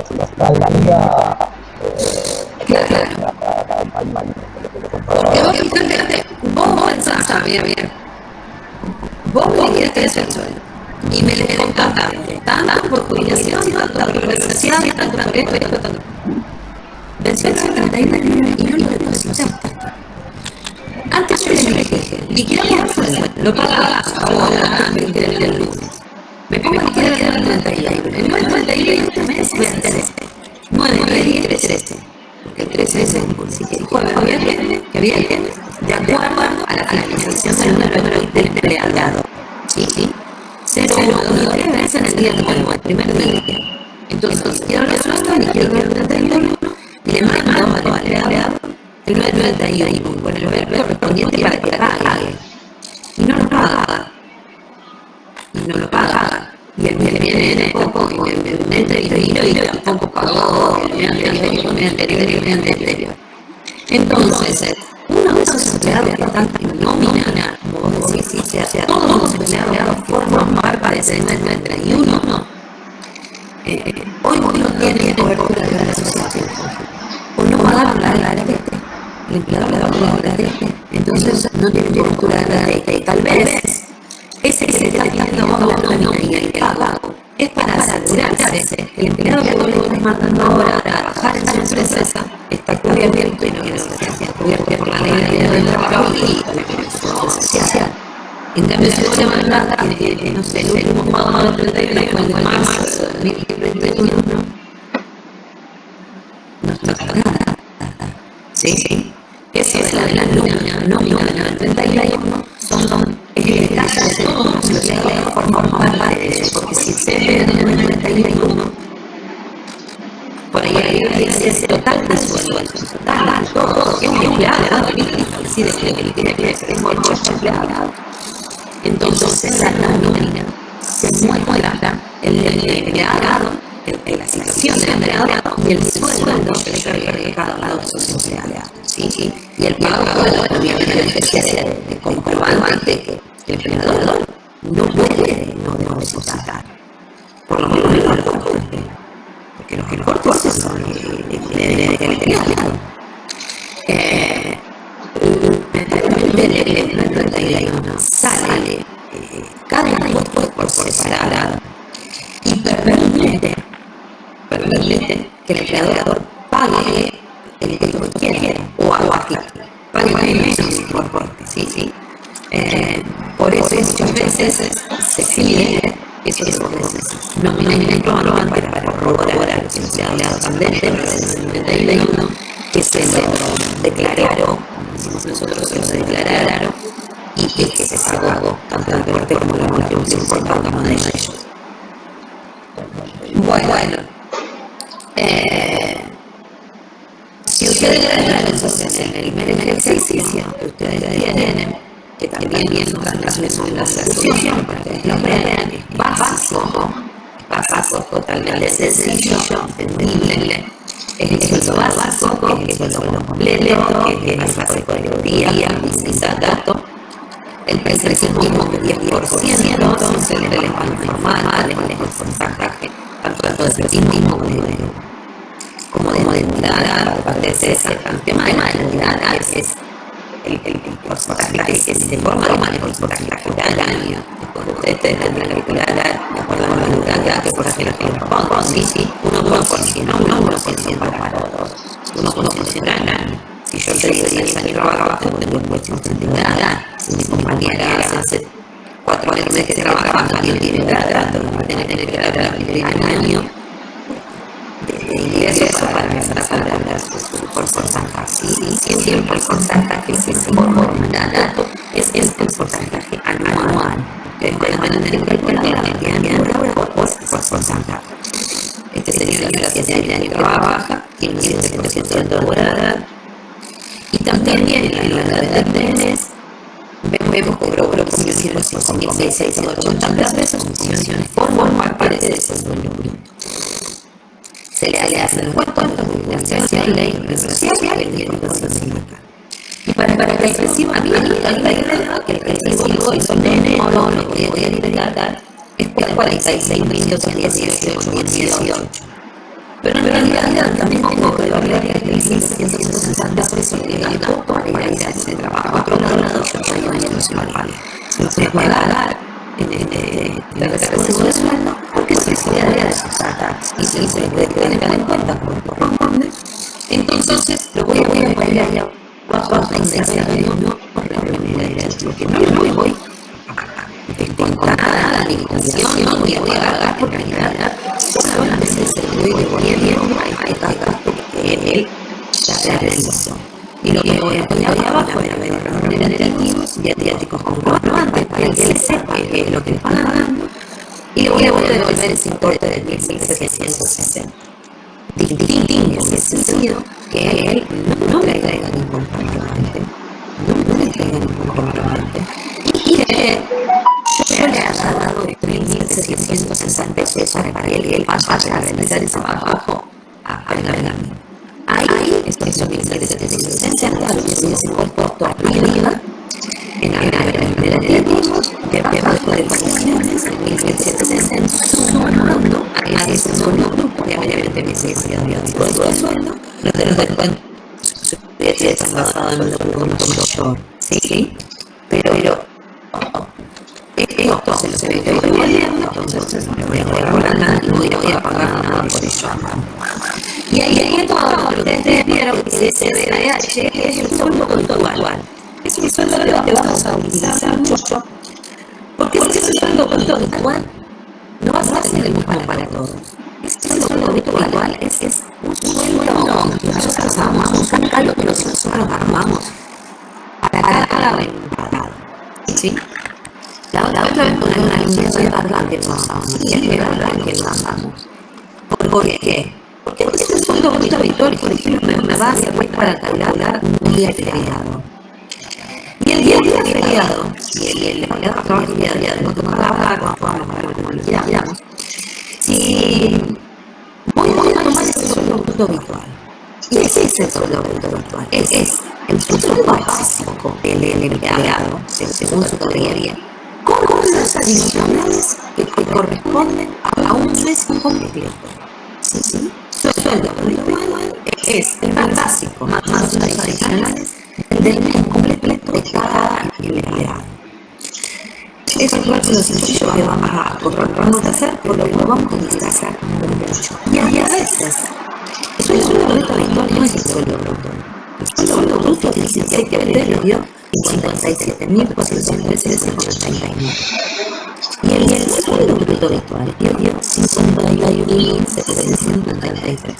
porque vos fíjate, vos pensás, bien, vos me dijiste eso el sueldo y me le contaste tanto por jubilación, tanto por organización, tanto por esto, tanto venció el 31 y no lo depositaste. Antes yo le dije, liquidamos el sueldo, lo pagás ahora antes del lunes. Me pongo a liquidar el 31. El 31 este mes me interesa 9, 10, 13. Porque el 13 es el jueves o viernes, que viene de acuerdo a la finalización del número del empleado. ¿Sí? 0, 1, 2, 3 veces en el día nuevo, el primer día. Entonces, quiero el sueldo, liquido el 31 y le mando al empleado el 91 con el verbo correspondiente para que pague. Y no lo paga. Y el mes viene poco, y el mes anterior y tampoco pagó, el mes anterior. Entonces, uno de esos empleados que están en nómina, como vos decís, sea, todos los empleados forman parte de ese mes 31, hoy no tiene cobertura de la asociación. O no pagaron la ART. El empleado le da la ART. Entonces, no tiene cobertura de la ART. Tal vez ese que le está pidiendo vos la nómina y el pago es para asegurarse que el empleado que vos le estás mandando ahora a trabajar en su empresa está cubierto y no está cubierto por la ley del trabajo y la protección social. En cambio, si vos le mandás que, no sé, el último pago del 31 fue el de marzo de 2021, no está pagada. ¿Sí? Eso es la de la nómina del 31, son el detalle de todos los empleados forman parte de eso, porque si se ve en el 91, por ahí dice ese total de sueldo, total, todo, que un empleado, decide que él tiene que ser un 8 empleados. Entonces, la nómina se muestra el empleado, la situación del empleado y el sueldo que le carga cada uno de esos empleados. ¿Sí? Y el pago, obviamente, la especie de comprobante que el empleador no puede no depositar. Por lo menos no lo comparte. porque los recortes son el sale cada impuesto por separado y permite que el creador pague el que quiere o aquí pague menos por corte, ¿sí? Por eso muchas veces se pide eso es lo que se nominalmente para corroborar los empleados candentes del 91 que se lo declaró, nosotros se lo declararon y que se pagó tanto el corte como la contribución por cada uno de ellos. Bueno, si ustedes ven entonces en el primer ejercicio que ustedes tienen, que también son las asociaciones para que lo vean, es básico, totalmente sencillo, entendible. Es lo básico, es lo completo, es básico de teoría, visita datos. El presentismo que 10%, entonces el lenguaje formal, el porcentaje, tanto de presentismo como de modernidad, por parte de ese tema de modernidad es el porcentaje que se forma el porcentaje al año. Ustedes tendrán que calcular de acuerdo a la modernidad que por ejemplo que lo pongo, sí, 1% para todos, 1% al año. Si yo te digo 10 años trabajo, tengo cuestión de edad. Si mi compañera hace 4 meses que trabaja, también tiene edad, tener que esperar el primer año de ingresos para empezar a hablar su porcentaje. Y siempre el porcentaje que se forma es el porcentaje anual. Ustedes van a tener que calcular la cantidad de horas por porcentaje. Este sería la cantidad de años que trabaja, tiene 7% de horas. Y también en la edad de trenes vemos que cobró comisiones 5.680 pesos, comisiones por parte de ese sueldo bruto. Se le hace el impuesto a la jubilación, ley social y el dinero sindical. Y para que reciba bien la idea que el recibo y son o lo que voy a entregar es 46.218. Pero en realidad también tengo que darle 1.660 pesos legal para ir a ese trabajo. A otro lado, yo no se lo pague. Se lo voy a pagar la recibo de sueldo porque se puede dar esa plata y se puede tener en cuenta como corresponde. Entonces lo voy a poner ahí abajo donde se no por la remuneración, porque no voy con cada limitación, no voy a pagar por realidad. Solamente se puede poner hay gastos que él ya realizó. Y lo que voy a poner ahí abajo es los remunerativos y adiáticos comprobantes para que él sepa qué es lo que le están pagando. Y le voy a devolver ese importe de 1.760. Distingue en ese sentido que él no le traiga ningún comprobante. No le traiga ningún comprobante. Y que yo le haya dado 3.760 pesos para que él vaya a realizar ese trabajo a pagarme. Ahí, estos 1.760 es el costo arriba, en operativos, debajo de comisiones, en 1.760 sumando a ese solo grupo, obviamente me sigue de sueldo, los de los descuentos están basados en un documento mayor, ¿sí? Pero esto se lo se ve que estoy viendo, entonces no le voy a cobrar nada y no voy a pagar nada por ello. Y ahí todo lo que ustedes vieron que ese DH es el sueldo puntual. Es un sueldo que vamos a utilizar mucho, porque si es un sueldo puntual, no va a ser el mismo para todos. Este sueldo habitual es un sueldo que nosotros armamos, un cálculo que nosotros armamos para cada empleado. ¿Sí? La otra vez poner una línea de verdad que pasamos, y es de verdad que pasamos. ¿Por qué? Porque es un sueldo habitual, por ejemplo, me va a servir para calcular un día feriado. Y el día feriado, si el empleado trabaja el día no toma trabajo, como lo llamamos, si voy a tomar ese sueldo habitual. Y ese es el sueldo habitual. Es el sueldo básico del empleado, según su teoría, con las adicionales que corresponden a un mes completo. ¿sí? Sueldo habitual es el básico, más los adicionales del mes completo de cada empleado. Es un cálculo sencillo que vamos a hacer, por lo que lo vamos a utilizar mucho. Y a veces, el sueldo bruto habitual no es el sueldo bruto. El sueldo bruto del 17 le dio 57.413,89. Y el sueldo bruto habitual dio 51.733.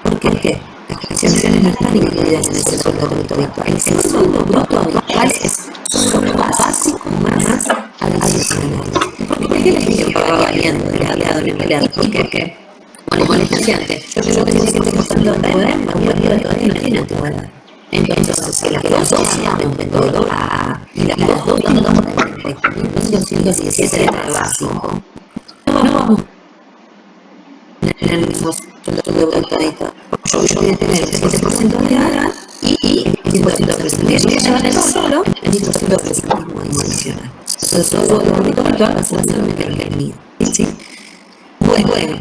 ¿Por qué? Las pensiones no están incluidas en ese sueldo bruto habitual. El sueldo bruto habitual es solo básico más adicional. ¿Por qué les digo que va variando de empleado en empleado? Porque, como les decía antes, yo tengo que tengo sueldo de antigüedad, la mayoría todavía no tiene antigüedad. Entonces, si las dos se aumentó y las dos aumentamos de 1.217 de básico, no vamos en el mismo sueldo bruto habitual. Yo voy a tener el 7% de ARA y el 5% de presentismo. Y llevar solo el 5% de presentismo adicional. Entonces, el sueldo bruto habitual va a ser solamente el mío. ¿Sí? Bueno.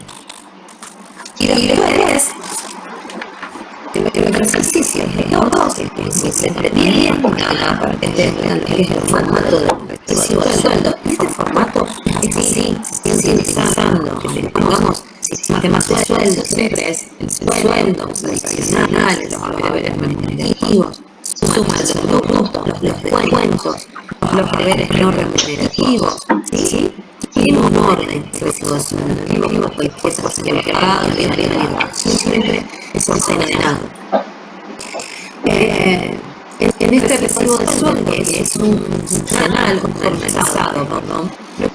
Y después, el ejercicio es todo, que si se pretende una parte de el formato de recibo de sueldo. Este formato es así, se sigue utilizando. Pongamos sistemas de sueldo, siempre es el sueldo adicional, los deberes remunerativos, suman los brutos, los descuentos, los deberes no remunerativos, ¿sí? Tiene un orden, recibo de sueldo, cualquier cosa que lo que haga, siempre es ordenado. En este recibo de sueldo, que es un funcional formalizado,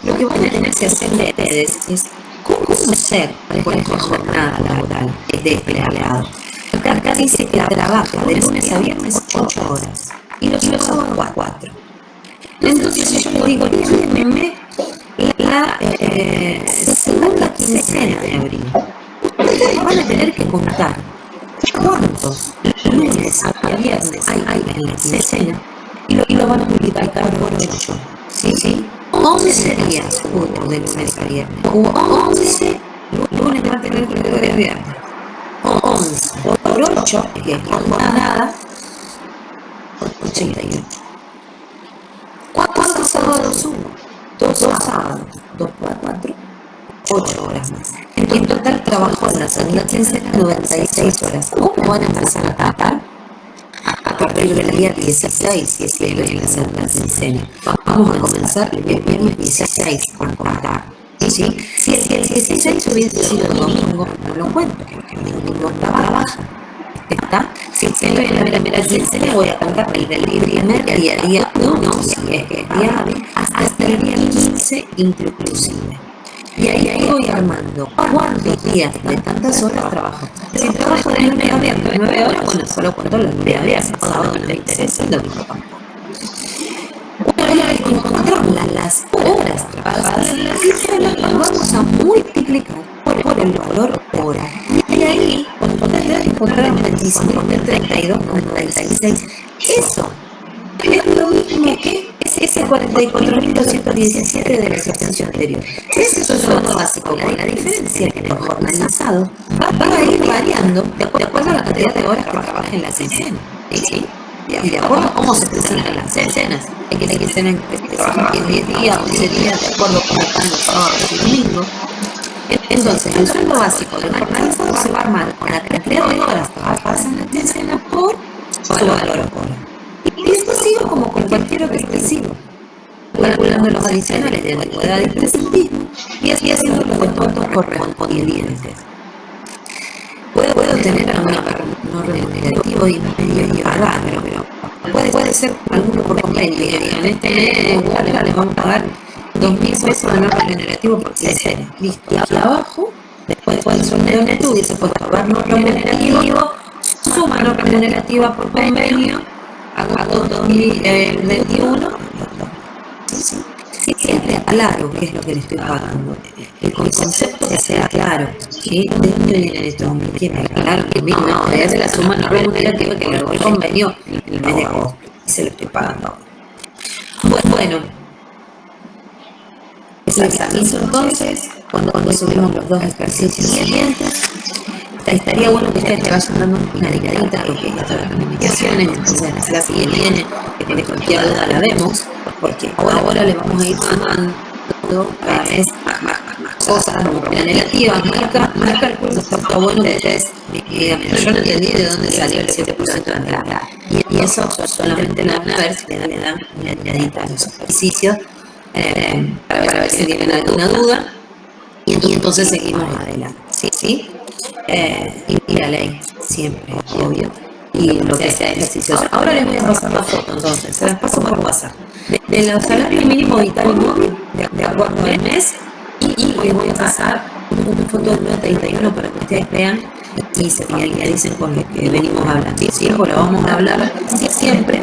lo que van a tener que hacer ustedes es conocer cuál es la jornada laboral de este empleado. Acá dice que trabaja de lunes a viernes 8 horas y los sábados 4. Entonces yo le digo, díganme la segunda quincena de abril. Ustedes van a tener que contar cuántos lunes a viernes hay en la quincena y lo van a multiplicar por 8. ¿Sí? 11 días hubo de lunes a viernes. Hubo 11 lunes, martes, miércoles, jueves, viernes. 11 por 8, que es jornada, 88. ¿Cuántos sábados hubo? 2 sábados, 2 por 4, 8 horas más. En total trabajó en la segunda quincena 96 horas. ¿Cómo van a empezar a trabajar? A partir del día 16, 17 en la segunda quincena. Vamos a comenzar el viernes 16 por contar. ¿Sí? Si el 16 hubiese sido domingo, no lo cuento, porque el domingo trabaja. ¿Está? Si estoy en la primera quincena, voy a contar desde el primer día 1, si es que es viable, hasta el día 15 inclusive. Y ahí voy armando cuántos días de tantas horas trabajo. Si trabajo de lunes a viernes 9 horas, bueno, solo cuento los lunes a viernes, sábado no me interesa, el domingo tampoco. Una vez que encontramos las horas trabajadas en la quincena, las vamos a multiplicar por el valor hora. Y ahí, cuando ustedes encontraron 25.032,96, eso es lo mismo que ese 44.217 de la ejercicio anterior. Ese es el sueldo básico. La diferencia es que el formalizado va a ir variando de acuerdo a la cantidad de horas que trabaja en la quincena. ¿Sí? Y de acuerdo a cómo se presentan las quincenas. Hay que trabajar 10 días, 11 días, de acuerdo a cómo están los sábados y domingos. Entonces, el sueldo básico del formalizado se va a armar con la cantidad de horas trabajadas en la quincena por su valor hora. Y esto sigue como con cualquier otro recibo, calculando los adicionales de antigüedad y presentismo y así haciendo los descuentos correspondientes. Puedo tener alguna no remunerativo y medio pagar, pero puede ser alguno por convenio. En este mes les vamos a pagar 2.000 pesos de no remunerativo por quincena. Listo. Y aquí abajo, después del sueldo neto, hubiese puesto pagar no remunerativo, suma no remunerativa por convenio, agosto 2021. Siempre aclaro qué es lo que le estoy pagando. El concepto que sea claro. ¿Sí? ¿De dónde vienen estos 2.000? Siempre aclaro que no, es la suma no remunerativa que luego el convenio el mes de agosto. Y se lo estoy pagando. Bueno, les aviso entonces cuando subimos los 2 ejercicios siguientes. Estaría bueno que ustedes le vayan dando una dedicadita a lo que es esto de las comunicaciones, entonces en la clase que viene, que de cualquier duda la vemos, porque ahora le vamos a ir sumando cada vez más cosas, como la negativa, marca el curso, está bueno que ustedes digan, yo no entendí de dónde salió el 7% de entrada. Y eso solamente lo van a ver si le dan una miradita a los ejercicios, para ver si tienen alguna duda, y entonces seguimos adelante, ¿sí? Y la ley, siempre, obvio. Y lo que sea ejercicios. Ahora les voy a pasar la foto, entonces, se las paso por WhatsApp. De los salarios mínimo vital y móvil, de acuerdo al mes, y les voy a pasar una foto del 931 para que ustedes vean y se familiaricen con lo que venimos hablando. ¿Sí? Porque lo vamos a hablar siempre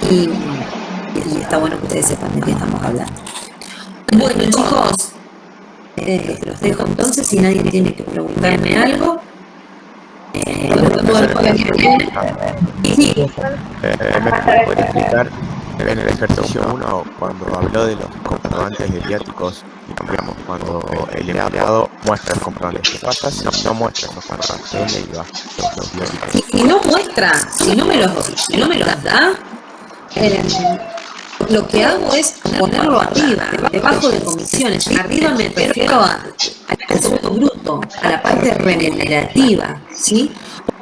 y está bueno que ustedes sepan de qué estamos hablando. Bueno, chicos, los dejo entonces. Si nadie tiene que preguntarme algo, ¿Me puede explicar en el ejercicio 1 cuando habló de los comprobantes de viáticos, digamos, cuando el empleado muestra los comprobantes? ¿Qué pasa si no muestra esos comprobantes? ¿Dónde iba los viáticos? Si no muestra, si no me los da, lo que hago es ponerlo arriba, debajo de comisiones. Arriba me refiero al sueldo bruto, a la parte remunerativa, ¿sí?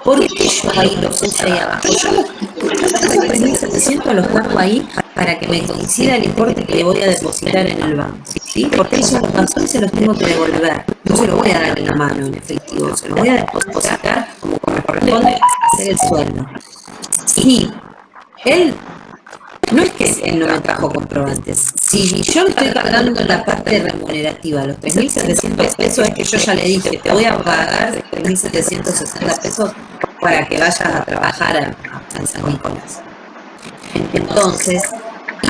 ¿Por qué yo ahí los puse ahí abajo? Yo los 3.700 los pongo ahí para que me coincida el importe que le voy a depositar en el banco, ¿sí? Porque ellos los gastos y se los tengo que devolver. No se los voy a dar en la mano en efectivo, se los voy a depositar como corresponde a hacer el sueldo. Sí, él... No es que él no me trajo comprobantes. Si yo le estoy cargando la parte remunerativa, los 3.700 pesos, es que yo ya le dije, te voy a pagar 3.760 pesos para que vayas a trabajar a San Nicolás. Entonces,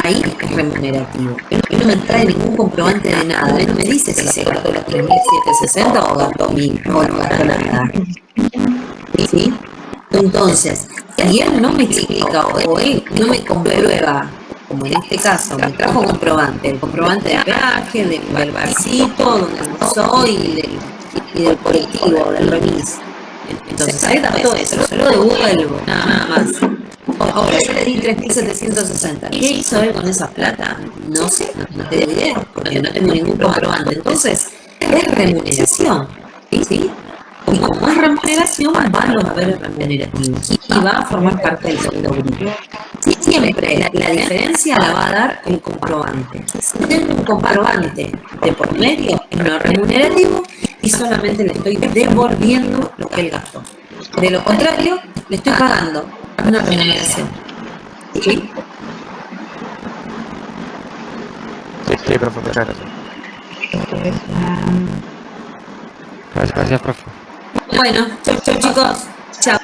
ahí es remunerativo. Él no me trae ningún comprobante de nada. Él no me dice si se gastó los 3.760 o gastó 1.000 o no gastó nada. ¿Sí? Entonces, si él no me explica o él no me comprueba, como en este caso, me trajo comprobante, el comprobante de peaje, del barcito, donde no soy, y del colectivo, del remis. Entonces, ahí está todo eso, se lo devuelvo, nada más. Ahora yo le di 3.760. ¿Qué hizo él con esa plata? No sé, no tengo idea, porque no tengo ningún comprobante. Entonces, es remuneración, ¿sí? Y como es remuneración, van los haberes remunerativos y va a formar parte del sueldo bruto. Siempre la diferencia la va a dar el comprobante. Si tengo un comprobante de por medio, es no remunerativo y solamente le estoy devolviendo lo que él gastó. De lo contrario, le estoy pagando una remuneración. ¿Sí? Sí, profe, muchas gracias. Gracias, profe. Bueno, chau chicos. Chao.